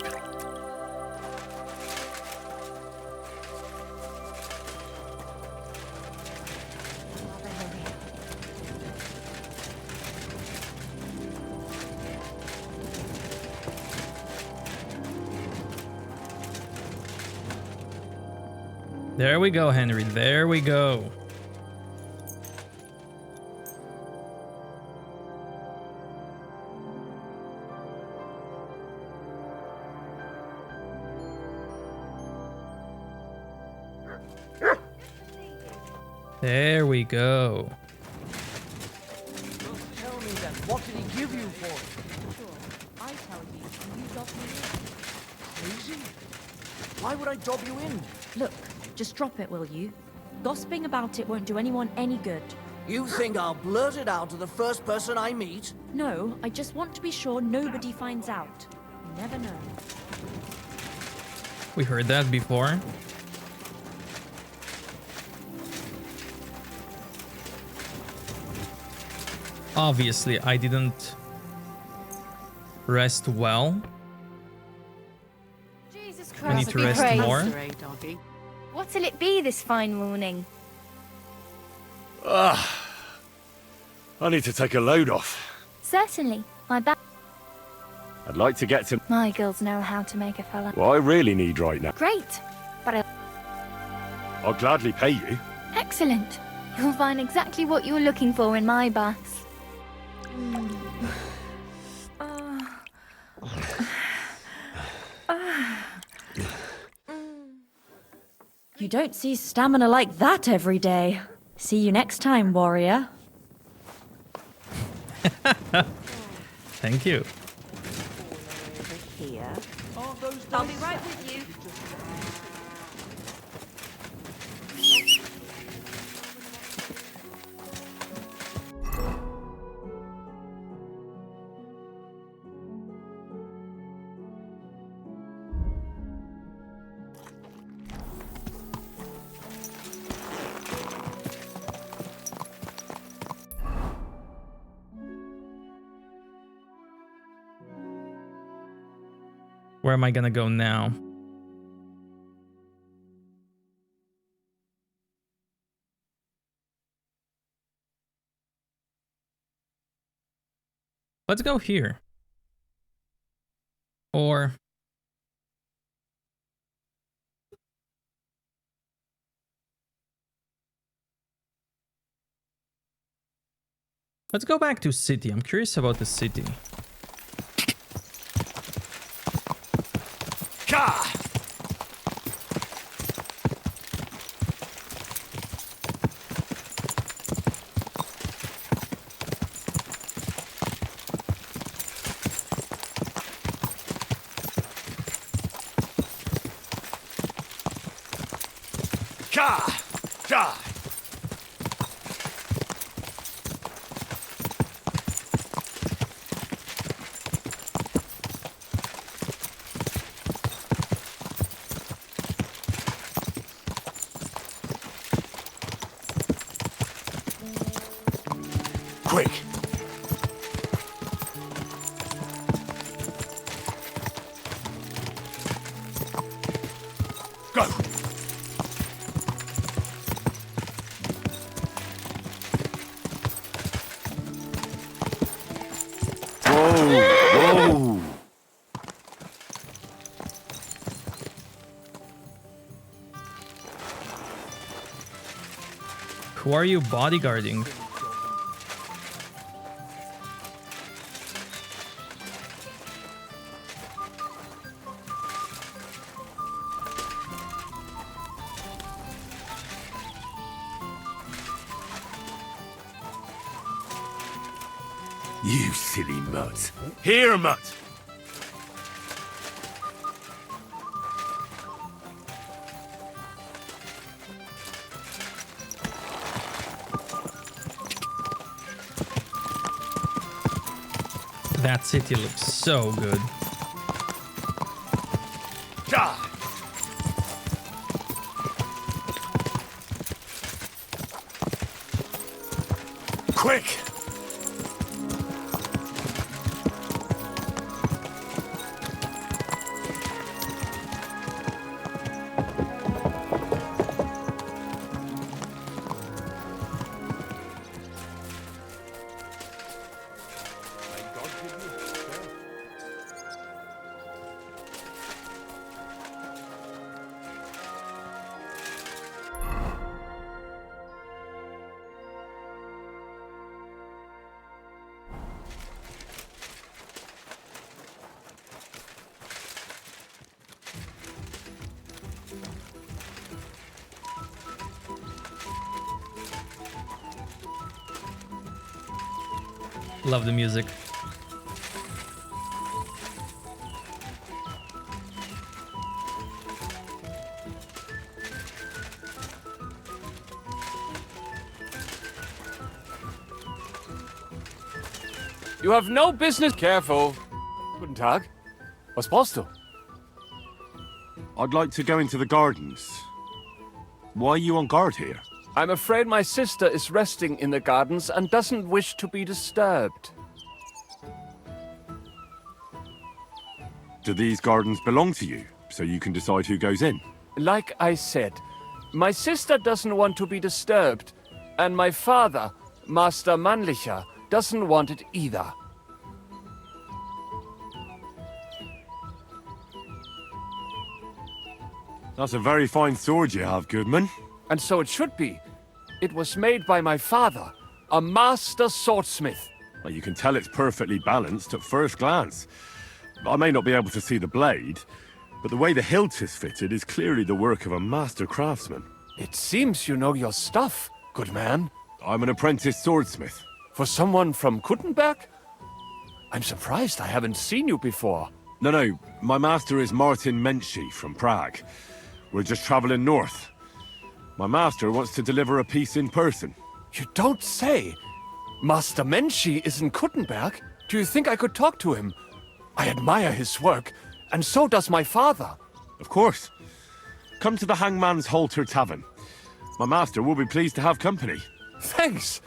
There we go, Henry. There we go. There we go. Tell me then, what did he give you for it? Sure, I tell you, and you dob me Crazy? Why would I dob you in? in. Look, just drop it, will you? Gossiping about it won't do anyone any good. You think I'll blurt it out to the first person I meet? No, I just want to be sure nobody finds out. You never know. We heard that before. Obviously, I didn't rest well. Jesus I need Christ, to be rest praised. more. What'll it be this fine morning? I need to take a load off. Certainly, my back. I'd like to get to... My girls know how to make a fella. What I really need right now. Great, but I'll gladly pay you. excellent. You'll find exactly what you're looking for in my baths. You don't see stamina like that every day. See you next time, warrior. Thank you. Here. I'll be right with you. Where am I gonna go now? Let's go here. Or... let's go back to city. I'm curious about the city. Ka! Ka! Ka! Quick! Go! Whoa! Who are you bodyguarding? You silly mutt. Here, mutt! That city looks so good. Ka! Quick! Love the music. You have no business. Careful. Guten Tag. Was brauchst du? I'd like to go into the gardens. Why are you on guard here? I'm afraid my sister is resting in the gardens and doesn't wish to be disturbed. Do these gardens belong to you, so you can decide who goes in? Like I said, my sister doesn't want to be disturbed, and my father, Master Mannlicher, doesn't want it either. That's a very fine sword you have, Goodman. And so it should be. It was made by my father, a master swordsmith. Well, you can tell it's perfectly balanced at first glance. I may not be able to see the blade, but the way the hilt is fitted is clearly the work of a master craftsman. It seems you know your stuff, good man. I'm an apprentice swordsmith. For someone from Kuttenberg? I'm surprised I haven't seen you before. No, my master is Martin Menschy from Prague. We're just traveling north. My master wants to deliver a piece in person. You don't say! Master Menschy is in Kuttenberg? Do you think I could talk to him? I admire his work, and so does my father. Of course. Come to the Hangman's Halter Tavern. My master will be pleased to have company. Thanks!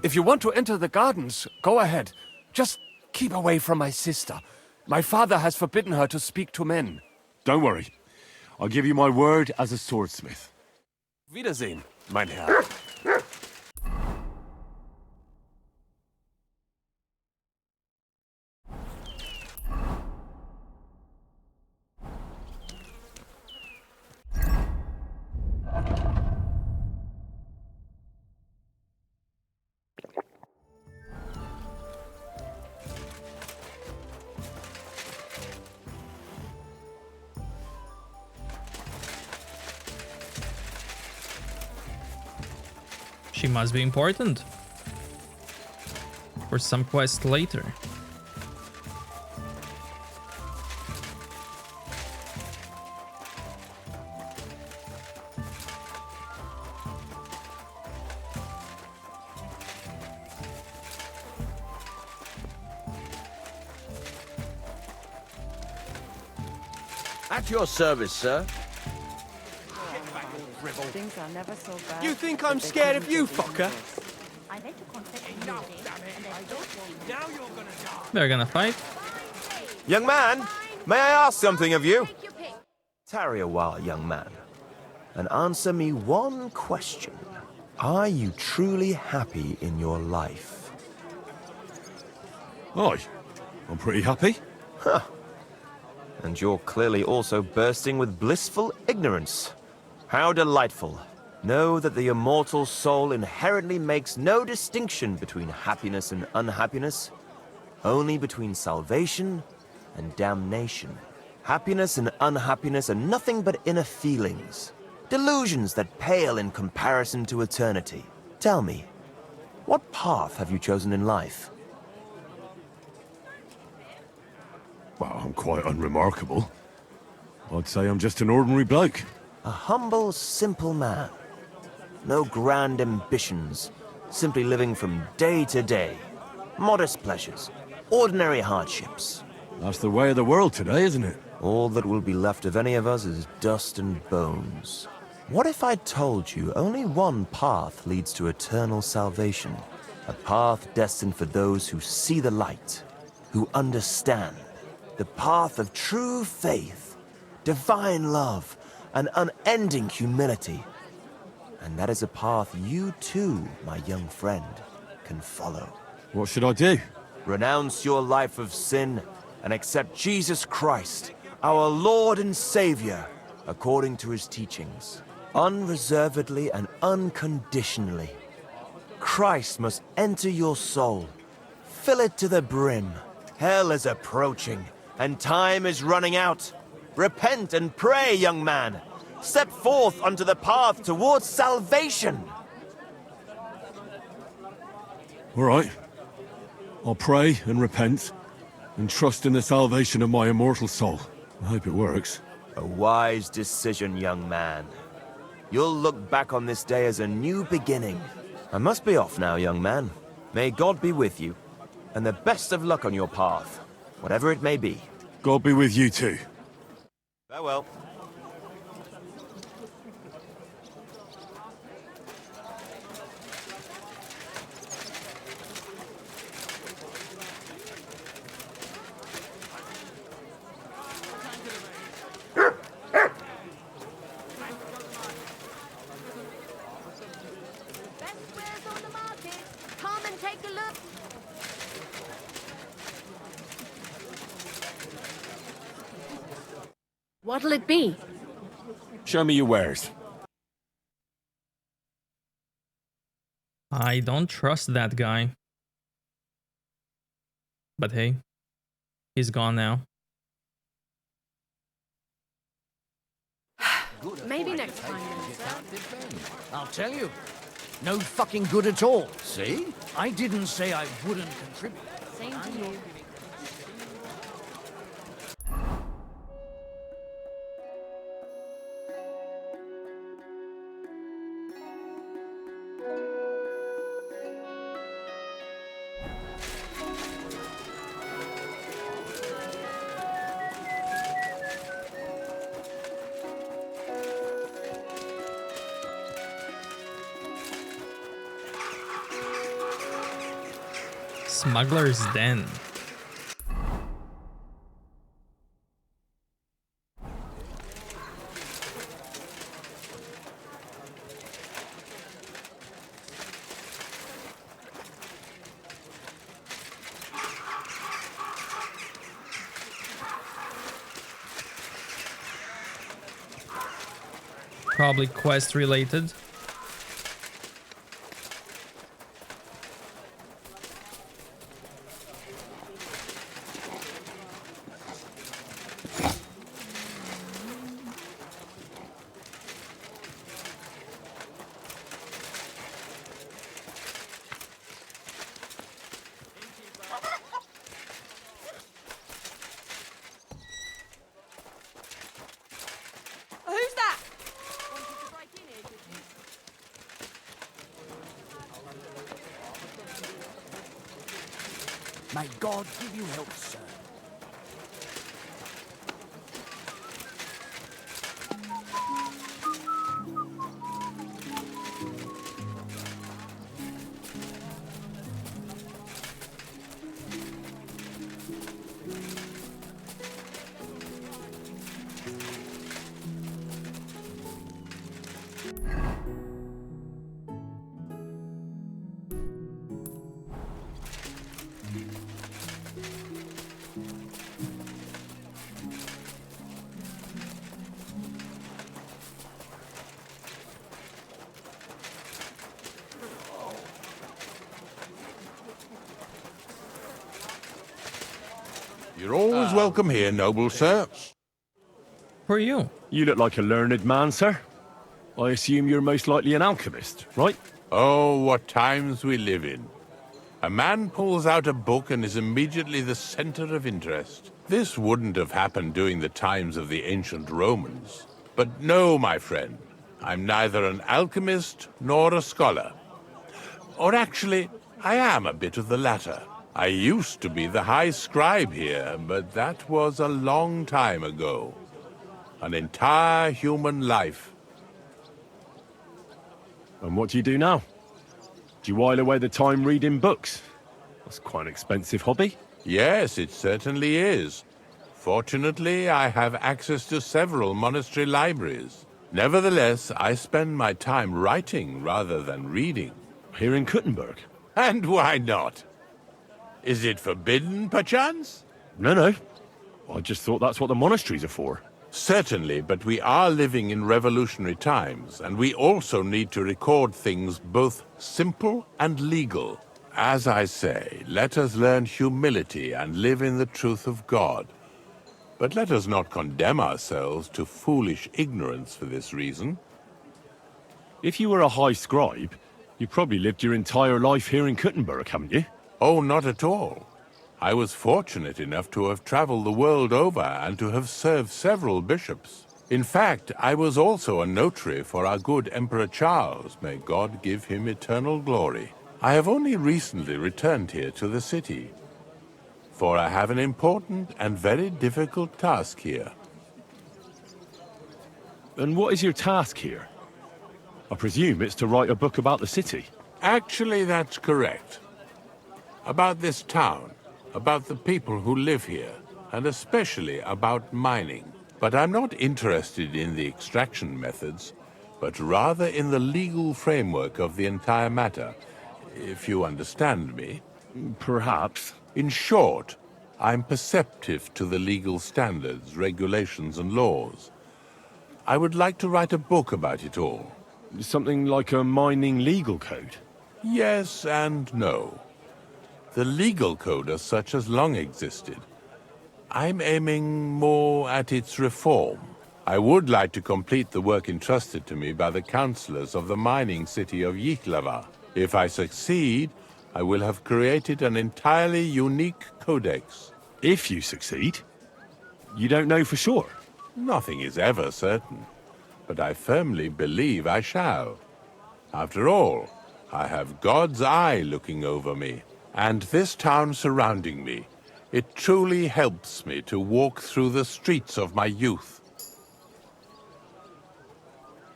If you want to enter the gardens, go ahead. Just keep away from my sister. My father has forbidden her to speak to men. Don't worry. I'll give you my word as a swordsmith. Wiedersehen, mein Herr. She must be important. For some quest later. At your service, sir. Things are never so bad. You think I'm scared of you, fucker? They're gonna fight. Young man, may I ask something of you? Tarry a while, young man, and answer me one question. Are you truly happy in your life? Aye, I'm pretty happy. Huh. And you're clearly also bursting with blissful ignorance. How delightful. Know that the immortal soul inherently makes no distinction between happiness and unhappiness, only between salvation and damnation. Happiness and unhappiness are nothing but inner feelings, delusions that pale in comparison to eternity. Tell me, what path have you chosen in life? Well, I'm quite unremarkable. I'd say I'm just an ordinary bloke. A humble, simple man. No grand ambitions, simply living from day to day. Modest pleasures, ordinary hardships. That's the way of the world today, isn't it? All that will be left of any of us is dust and bones. What if I told you only one path leads to eternal salvation? A path destined for those who see the light, who understand. The path of true faith, divine love, and unending humility. And that is a path you too, my young friend, can follow. What should I do? Renounce your life of sin and accept Jesus Christ, our Lord and Savior, according to his teachings. Unreservedly and unconditionally. Christ must enter your soul. Fill it to the brim. Hell is approaching, and time is running out. Repent and pray, young man. Step forth onto the path towards salvation. All right. I'll pray and repent, and trust in the salvation of my immortal soul. I hope it works. A wise decision, young man. You'll look back on this day as a new beginning. I must be off now, young man. May God be with you, and the best of luck on your path, whatever it may be. God be with you too. Farewell. What'll it be? Show me your wares. I don't trust that guy. But hey, he's gone now. Maybe next time then, sir. I'll tell you. No fucking good at all. See? I didn't say I wouldn't contribute. Same to you. Smuggler's Den. Probably quest related. May God give you help, sir. You're always welcome here, noble sir. Who are you? You look like a learned man, sir. I assume you're most likely an alchemist, right? Oh, what times we live in. A man pulls out a book and is immediately the center of interest. This wouldn't have happened during the times of the ancient Romans. But no, my friend, I'm neither an alchemist nor a scholar. Or actually, I am a bit of the latter. I used to be the high scribe here, but that was a long time ago. An entire human life. And what do you do now? Do you while away the time reading books? That's quite an expensive hobby. Yes, it certainly is. Fortunately, I have access to several monastery libraries. Nevertheless, I spend my time writing rather than reading. Here in Kuttenberg? And why not? Is it forbidden, perchance? No. I just thought that's what the monasteries are for. Certainly, but we are living in revolutionary times, and we also need to record things both simple and legal. As I say, let us learn humility and live in the truth of God. But let us not condemn ourselves to foolish ignorance for this reason. If you were a high scribe, you probably lived your entire life here in Kuttenberg, haven't you? Oh, not at all. I was fortunate enough to have traveled the world over and to have served several bishops. In fact, I was also a notary for our good Emperor Charles, may God give him eternal glory. I have only recently returned here to the city, for I have an important and very difficult task here. And what is your task here? I presume it's to write a book about the city. Actually, that's correct. About this town, about the people who live here, and especially about mining. But I'm not interested in the extraction methods, but rather in the legal framework of the entire matter, if you understand me. Perhaps. In short, I'm perceptive to the legal standards, regulations, and laws. I would like to write a book about it all. Something like a mining legal code? Yes and no. The legal code as such has long existed. I'm aiming more at its reform. I would like to complete the work entrusted to me by the councillors of the mining city of Yiklava. If I succeed, I will have created an entirely unique codex. If you succeed? You don't know for sure? Nothing is ever certain, but I firmly believe I shall. After all, I have God's eye looking over me. And this town surrounding me, it truly helps me to walk through the streets of my youth.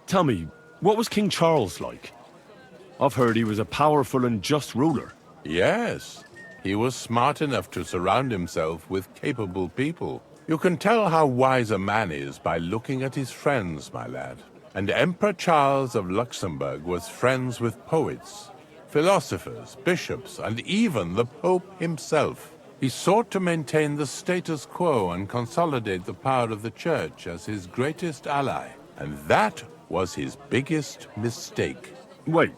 Tell me, what was King Charles like? I've heard he was a powerful and just ruler. Yes, he was smart enough to surround himself with capable people. You can tell how wise a man is by looking at his friends, my lad. And Emperor Charles of Luxembourg was friends with poets, philosophers, bishops, and even the Pope himself. He sought to maintain the status quo and consolidate the power of the Church as his greatest ally. And that was his biggest mistake. Wait,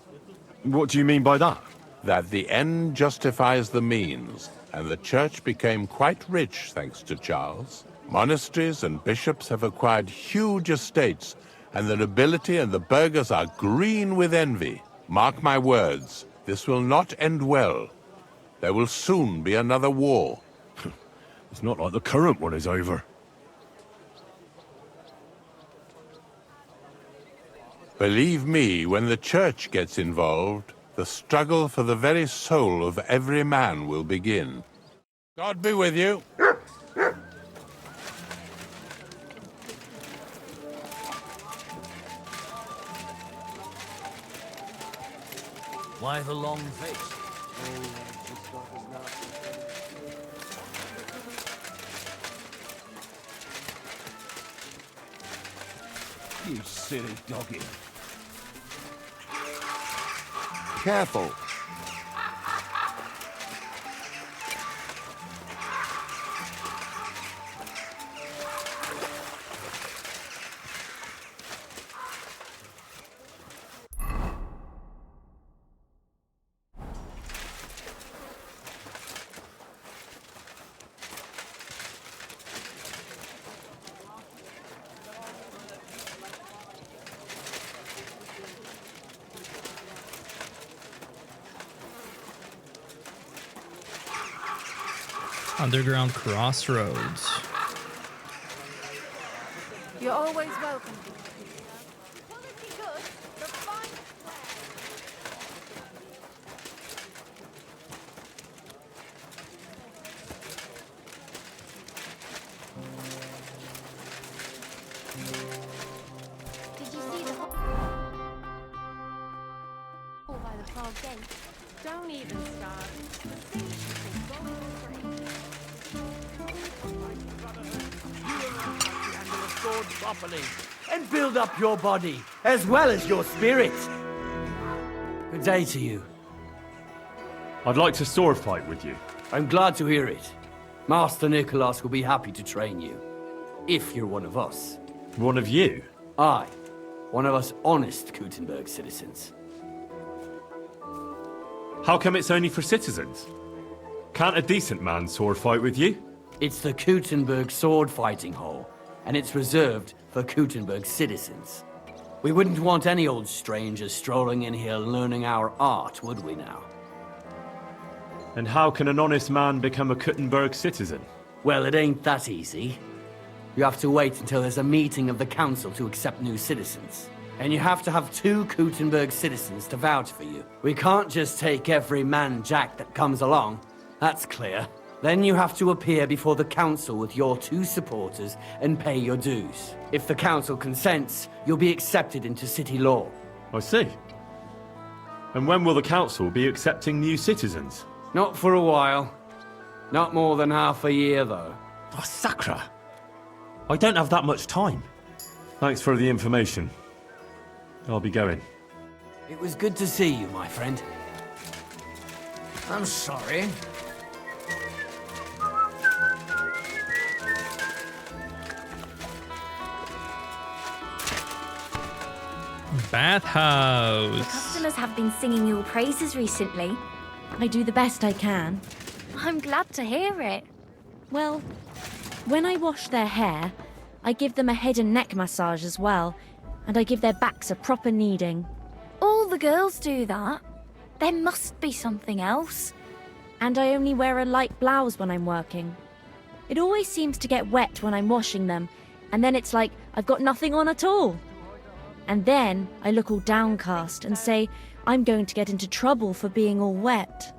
what do you mean by that? That the end justifies the means, and the Church became quite rich thanks to Charles. Monasteries and bishops have acquired huge estates, and the nobility and the burghers are green with envy. Mark my words, this will not end well. There will soon be another war. It's not like the current one is over. Believe me, when the Church gets involved, the struggle for the very soul of every man will begin. God be with you. Why the long face? You silly doggy. Careful. Underground crossroads. You're always welcome. Did you see the hole by the Prague gate? Don't even start. Sword properly and build up your body as well as your spirit. Good day to you. I'd like to sword fight with you. I'm glad to hear it. Master Nicholas will be happy to train you. If you're one of us. One of you? Aye. One of us honest Kuttenberg citizens. How come it's only for citizens? Can't a decent man sword fight with you? It's the Kuttenberg sword fighting hall, and it's reserved for Kuttenberg citizens. We wouldn't want any old strangers strolling in here learning our art, would we now? And how can an honest man become a Kuttenberg citizen? Well, it ain't that easy. You have to wait until there's a meeting of the council to accept new citizens. And you have to have 2 Kuttenberg citizens to vouch for you. We can't just take every man-jack that comes along. That's clear. Then you have to appear before the council with your 2 supporters and pay your dues. If the council consents, you'll be accepted into city law. I see. And when will the council be accepting new citizens? Not for a while. Not more than half a year, though. Oh, Sacra! I don't have that much time. Thanks for the information. I'll be going. It was good to see you, my friend. I'm sorry. Bathhouse. Customers have been singing your praises recently. I do the best I can. I'm glad to hear it. Well, when I wash their hair, I give them a head and neck massage as well, and I give their backs a proper kneading. All the girls do that. There must be something else. And I only wear a light blouse when I'm working. It always seems to get wet when I'm washing them, and then it's like I've got nothing on at all. And then I look all downcast and say I'm going to get into trouble for being all wet.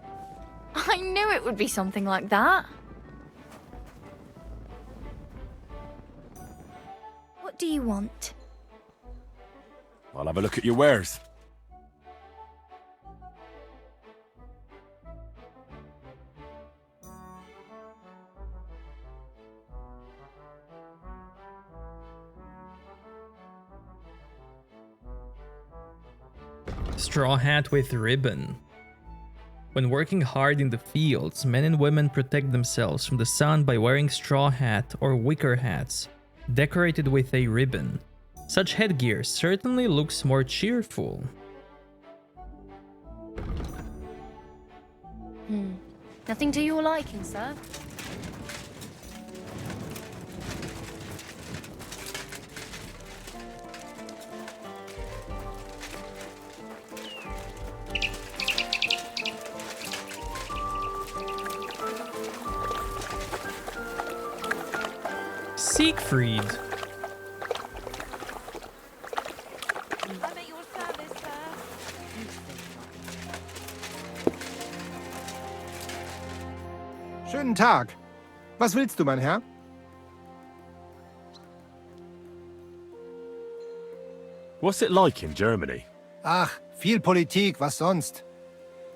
I knew it would be something like that. What do you want? I'll have a look at your wares. Straw hat with ribbon. When working hard in the fields, men and women protect themselves from the sun by wearing straw hat or wicker hats, decorated with a ribbon. Such headgear certainly looks more cheerful. Nothing to your liking, sir? Siegfried. I'm at your service, sir. Schönen Guten Tag. Was willst du, mein Herr? What's it like in Germany? Ach, viel Politik, was sonst?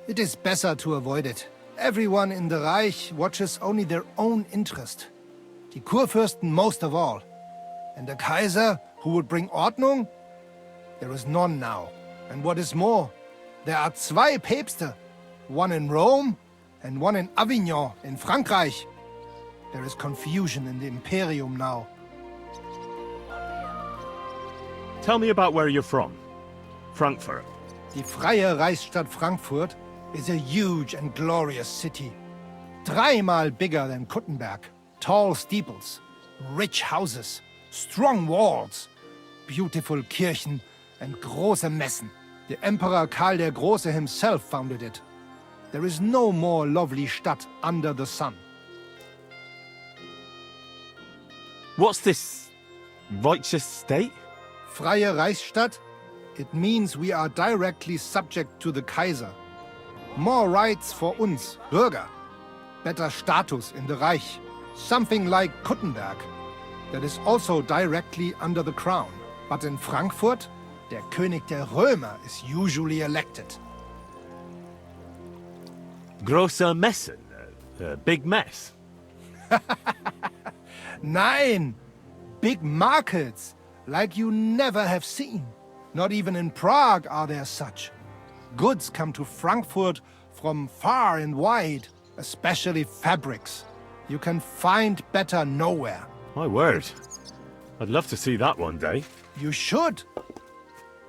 It is better to avoid it. Everyone in the Reich watches only their own interest. Die Kurfürsten most of all. And the Kaiser, who would bring Ordnung? There is none now. And what is more, there are zwei Päpste. One in Rome and one in Avignon in Frankreich. There is confusion in the Imperium now. Tell me about where you're from. Frankfurt. Die freie Reichsstadt Frankfurt is a huge and glorious city. Dreimal bigger than Kuttenberg. Tall steeples, rich houses, strong walls, beautiful Kirchen, and große Messen. The Emperor Karl der Große himself founded it. There is no more lovely Stadt under the sun. What's this righteous state? Freie Reichsstadt? It means we are directly subject to the Kaiser. More rights for uns, Bürger. Better status in the Reich. Something like Kuttenberg. That is also directly under the crown. But in Frankfurt, der König der Römer is usually elected. Große Messen? Big mess? Nein! Big markets, like you never have seen. Not even in Prague are there such. Goods come to Frankfurt from far and wide, especially fabrics. You can find better nowhere. My word. I'd love to see that one day. You should.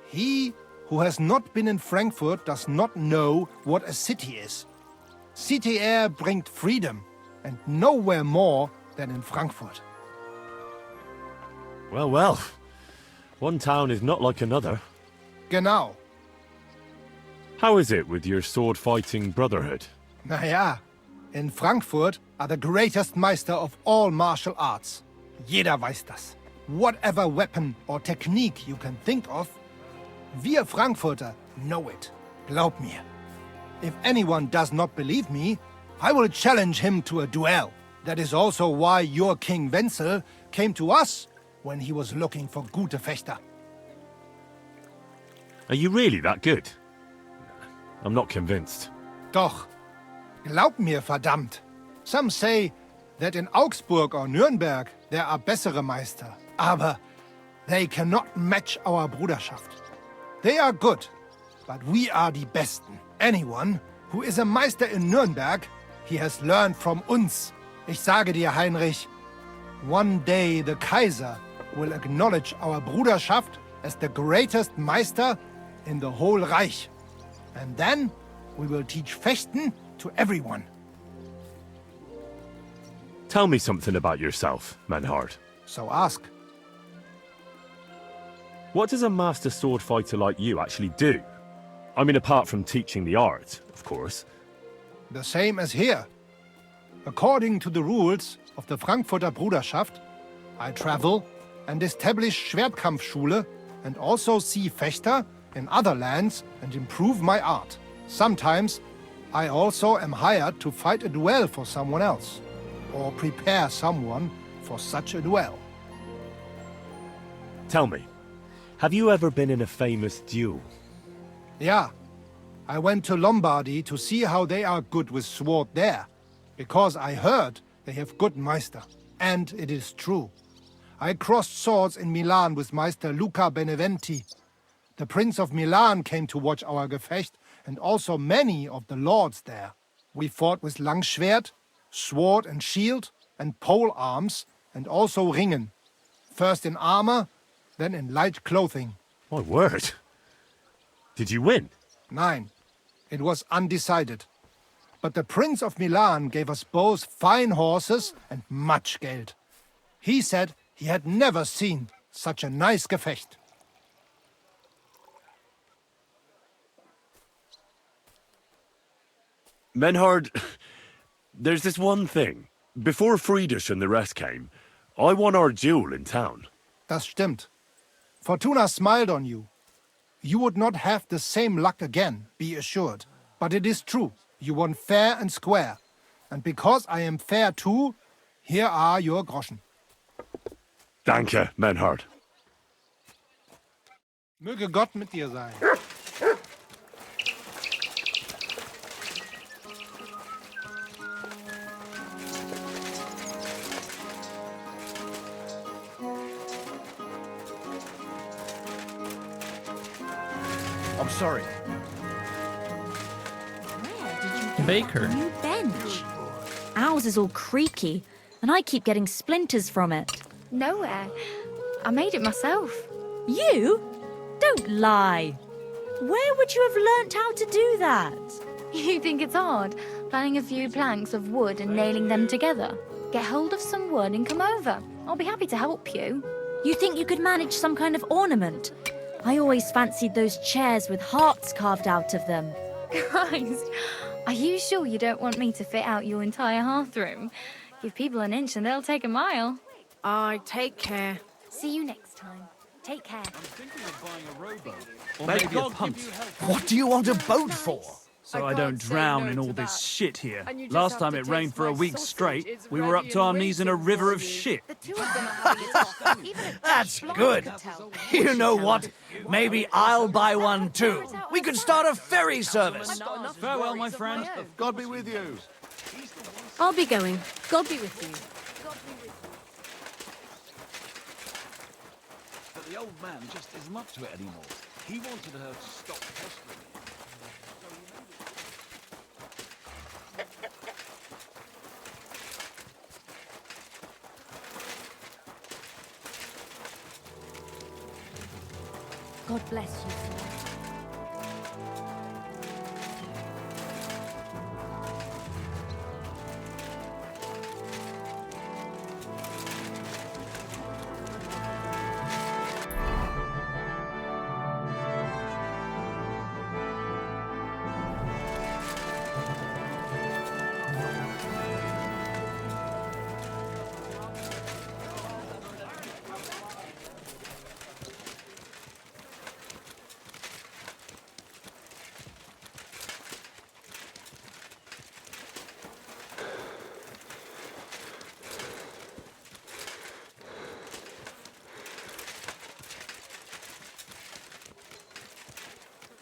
He who has not been in Frankfurt does not know what a city is. City air bringt freedom, and nowhere more than in Frankfurt. Well, well. One town is not like another. Genau. How is it with your sword-fighting brotherhood? Naja, in Frankfurt are the greatest Meister of all martial arts. Jeder weiß das. Whatever weapon or technique you can think of, wir Frankfurter know it. Glaub mir. If anyone does not believe me, I will challenge him to a duel. That is also why your King Wenzel came to us when he was looking for gute Fechter. Are you really that good? I'm not convinced. Doch. Glaub mir, verdammt. Some say that in Augsburg or Nürnberg there are bessere Meister. Aber they cannot match our Bruderschaft. They are good, but we are die Besten. Anyone who is a Meister in Nürnberg, he has learned from uns. Ich sage dir, Heinrich, one day the Kaiser will acknowledge our Bruderschaft as the greatest Meister in the whole Reich. And then we will teach Fechten to everyone. Tell me something about yourself, Manhard. So ask. What does a master sword fighter like you actually do? I mean, apart from teaching the art, of course. The same as here. According to the rules of the Frankfurter Bruderschaft, I travel and establish Schwertkampfschule and also see Fechter in other lands and improve my art. Sometimes I also am hired to fight a duel for someone else, or prepare someone for such a duel. Tell me, have you ever been in a famous duel? Yeah, I went to Lombardy to see how they are good with sword there, because I heard they have good Meister, and it is true. I crossed swords in Milan with Meister Luca Beneventi. The Prince of Milan came to watch our Gefecht, and also many of the lords there. We fought with Langschwert, sword and shield, and pole arms, and also ringen. First in armor, then in light clothing. My word. Did you win? Nein, it was undecided. But the Prince of Milan gave us both fine horses and much Geld. He said he had never seen such a nice Gefecht. Menhard, there's this one thing. Before Friedrich and the rest came, I won our duel in town. Das stimmt. Fortuna smiled on you. You would not have the same luck again, be assured. But it is true. You won fair and square. And because I am fair too, here are your Groschen. Danke, Menhard. Möge Gott mit dir sein. I'm sorry. Baker. New bench. Ours is all creaky, and I keep getting splinters from it. Nowhere. I made it myself. You? Don't lie. Where would you have learnt how to do that? You think it's hard? Planning a few planks of wood and nailing them together? Get hold of some wood and come over. I'll be happy to help you. You think you could manage some kind of ornament? I always fancied those chairs with hearts carved out of them. Christ, are you sure you don't want me to fit out your entire hearthroom? Give people an inch and they'll take a mile. Take care. See you next time. Take care. Or maybe a punt. What do you want a boat for? So I don't drown in all this shit here. Last time it rained for a week straight, we were up to our knees in a river of shit. That's good. You know what? Maybe I'll buy one too. We could start a ferry service. Farewell, my friend. God be with you. I'll be going. God be with you. But the old man just isn't up to it anymore. He wanted her to stop pestering me. God bless you, sir.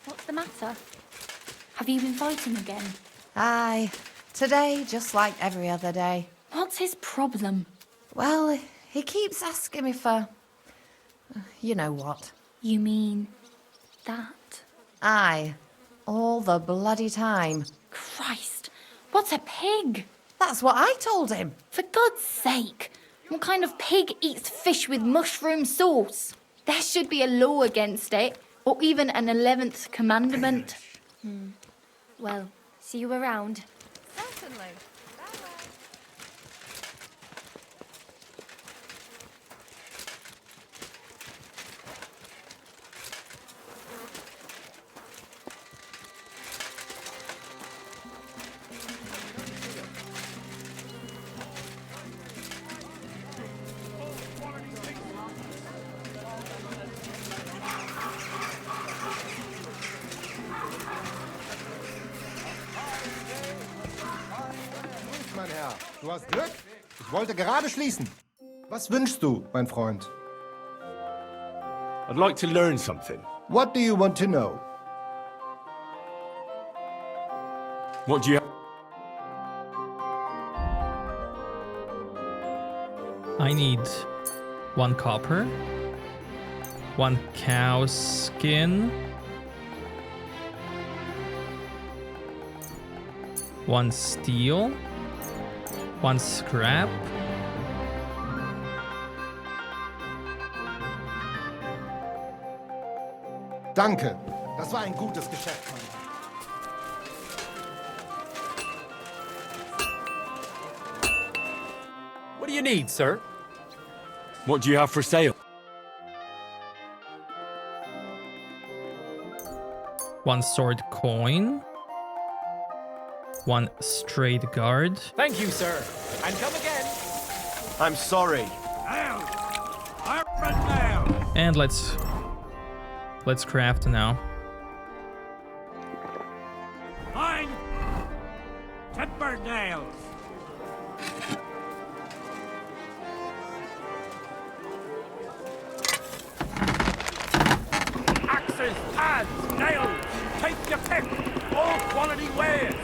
What's the matter? Have you been fighting again? Aye. Today, just like every other day. What's his problem? Well, he keeps asking me for... You know what. You mean... that? Aye. All the bloody time. Christ! What's a pig? That's what I told him. For God's sake! What kind of pig eats fish with mushroom sauce? There should be a law against it. Or even an 11th commandment. Well, see you around. Certainly. Mein Herr, du hast Glück. Ich wollte gerade schließen. Was wünschst du, mein Freund? I'd like to learn something. What do you want to know? What do you... I need 1 copper, 1 cow skin, 1 steel, 1 scrap, Danke. Das war ein gutes Geschäft, mein Herr. What do you need, sir? What do you have for sale? 1 sword coin, 1 straight guard. Thank you, sir. And come again. I'm sorry. And let's craft now. Fine. Timber nails. Axes, pads, nails, take your pick, all quality wares.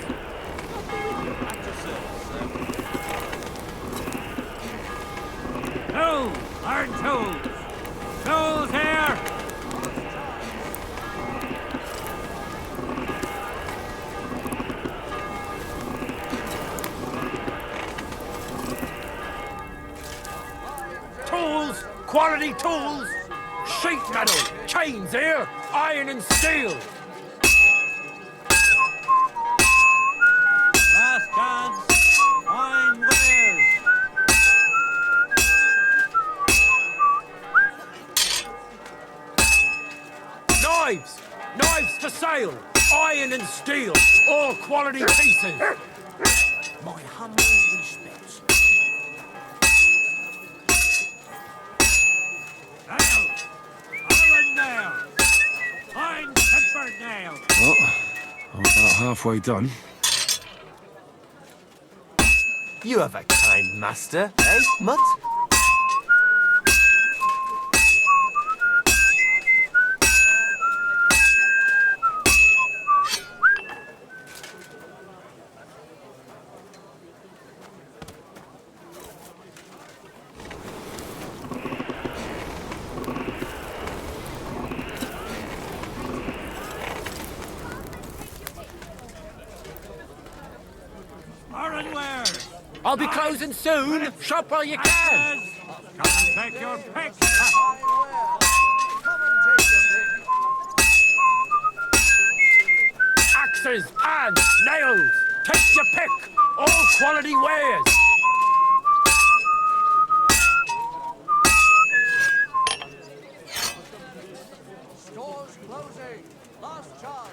Tools, iron tools. Tools here. Tools, quality tools. Sheet metal, chains here, iron and steel. Last chance, fine wares. Knives, knives for sale, iron and steel, all quality pieces. My humble respects. Nails, iron nails, fine tempered nails. Well, I'm about halfway done. You have a kind master, eh, Mutt? Iron wares. I'll be closing soon. Shop while you can. Come and take your pick. Axes, pans, nails. Take your pick. All quality wares. Stores closing. Last chance.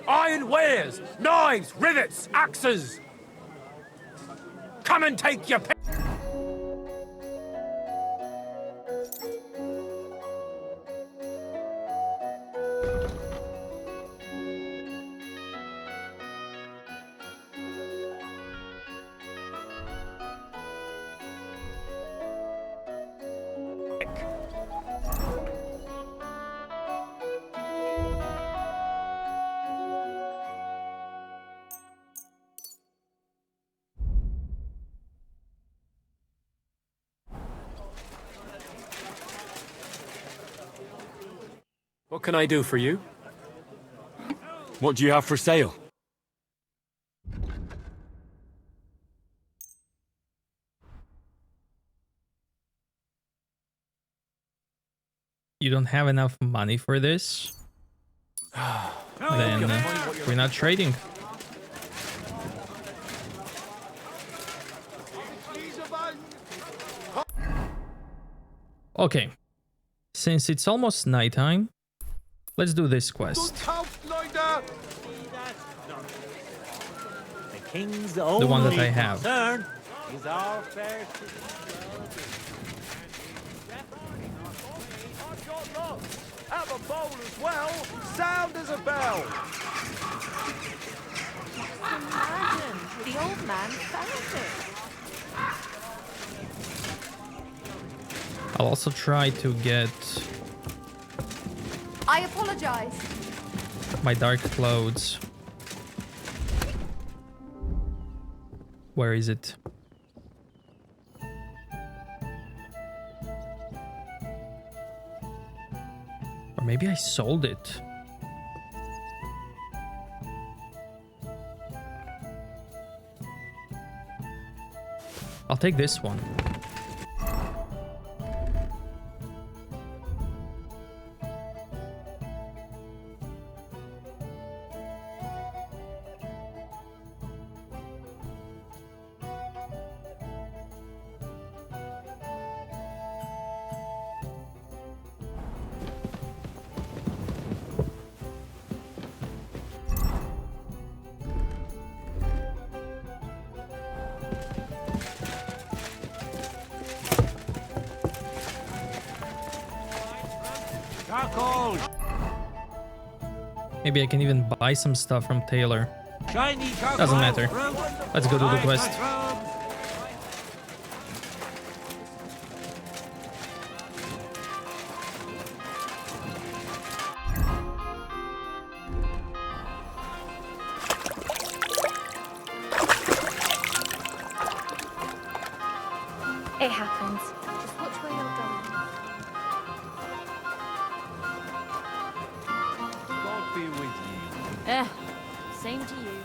Iron wares, knives, rivets, axes. Come and take your pick. What can I do for you? What do you have for sale? You don't have enough money for this? Then we're not trading. Okay. Since it's almost nighttime, let's do this quest. The king's The one that I have. concern is our fair Have a bowl as well, sound as a bell. Imagine, the old man found it. I'll also try to get I apologize. my dark clothes. Where is it? Or maybe I sold it. I'll take this one. Maybe I can even buy some stuff from Taylor. Doesn't matter. Let's go do the quest. It happens. Just watch where you're going. God be with you. Same to you.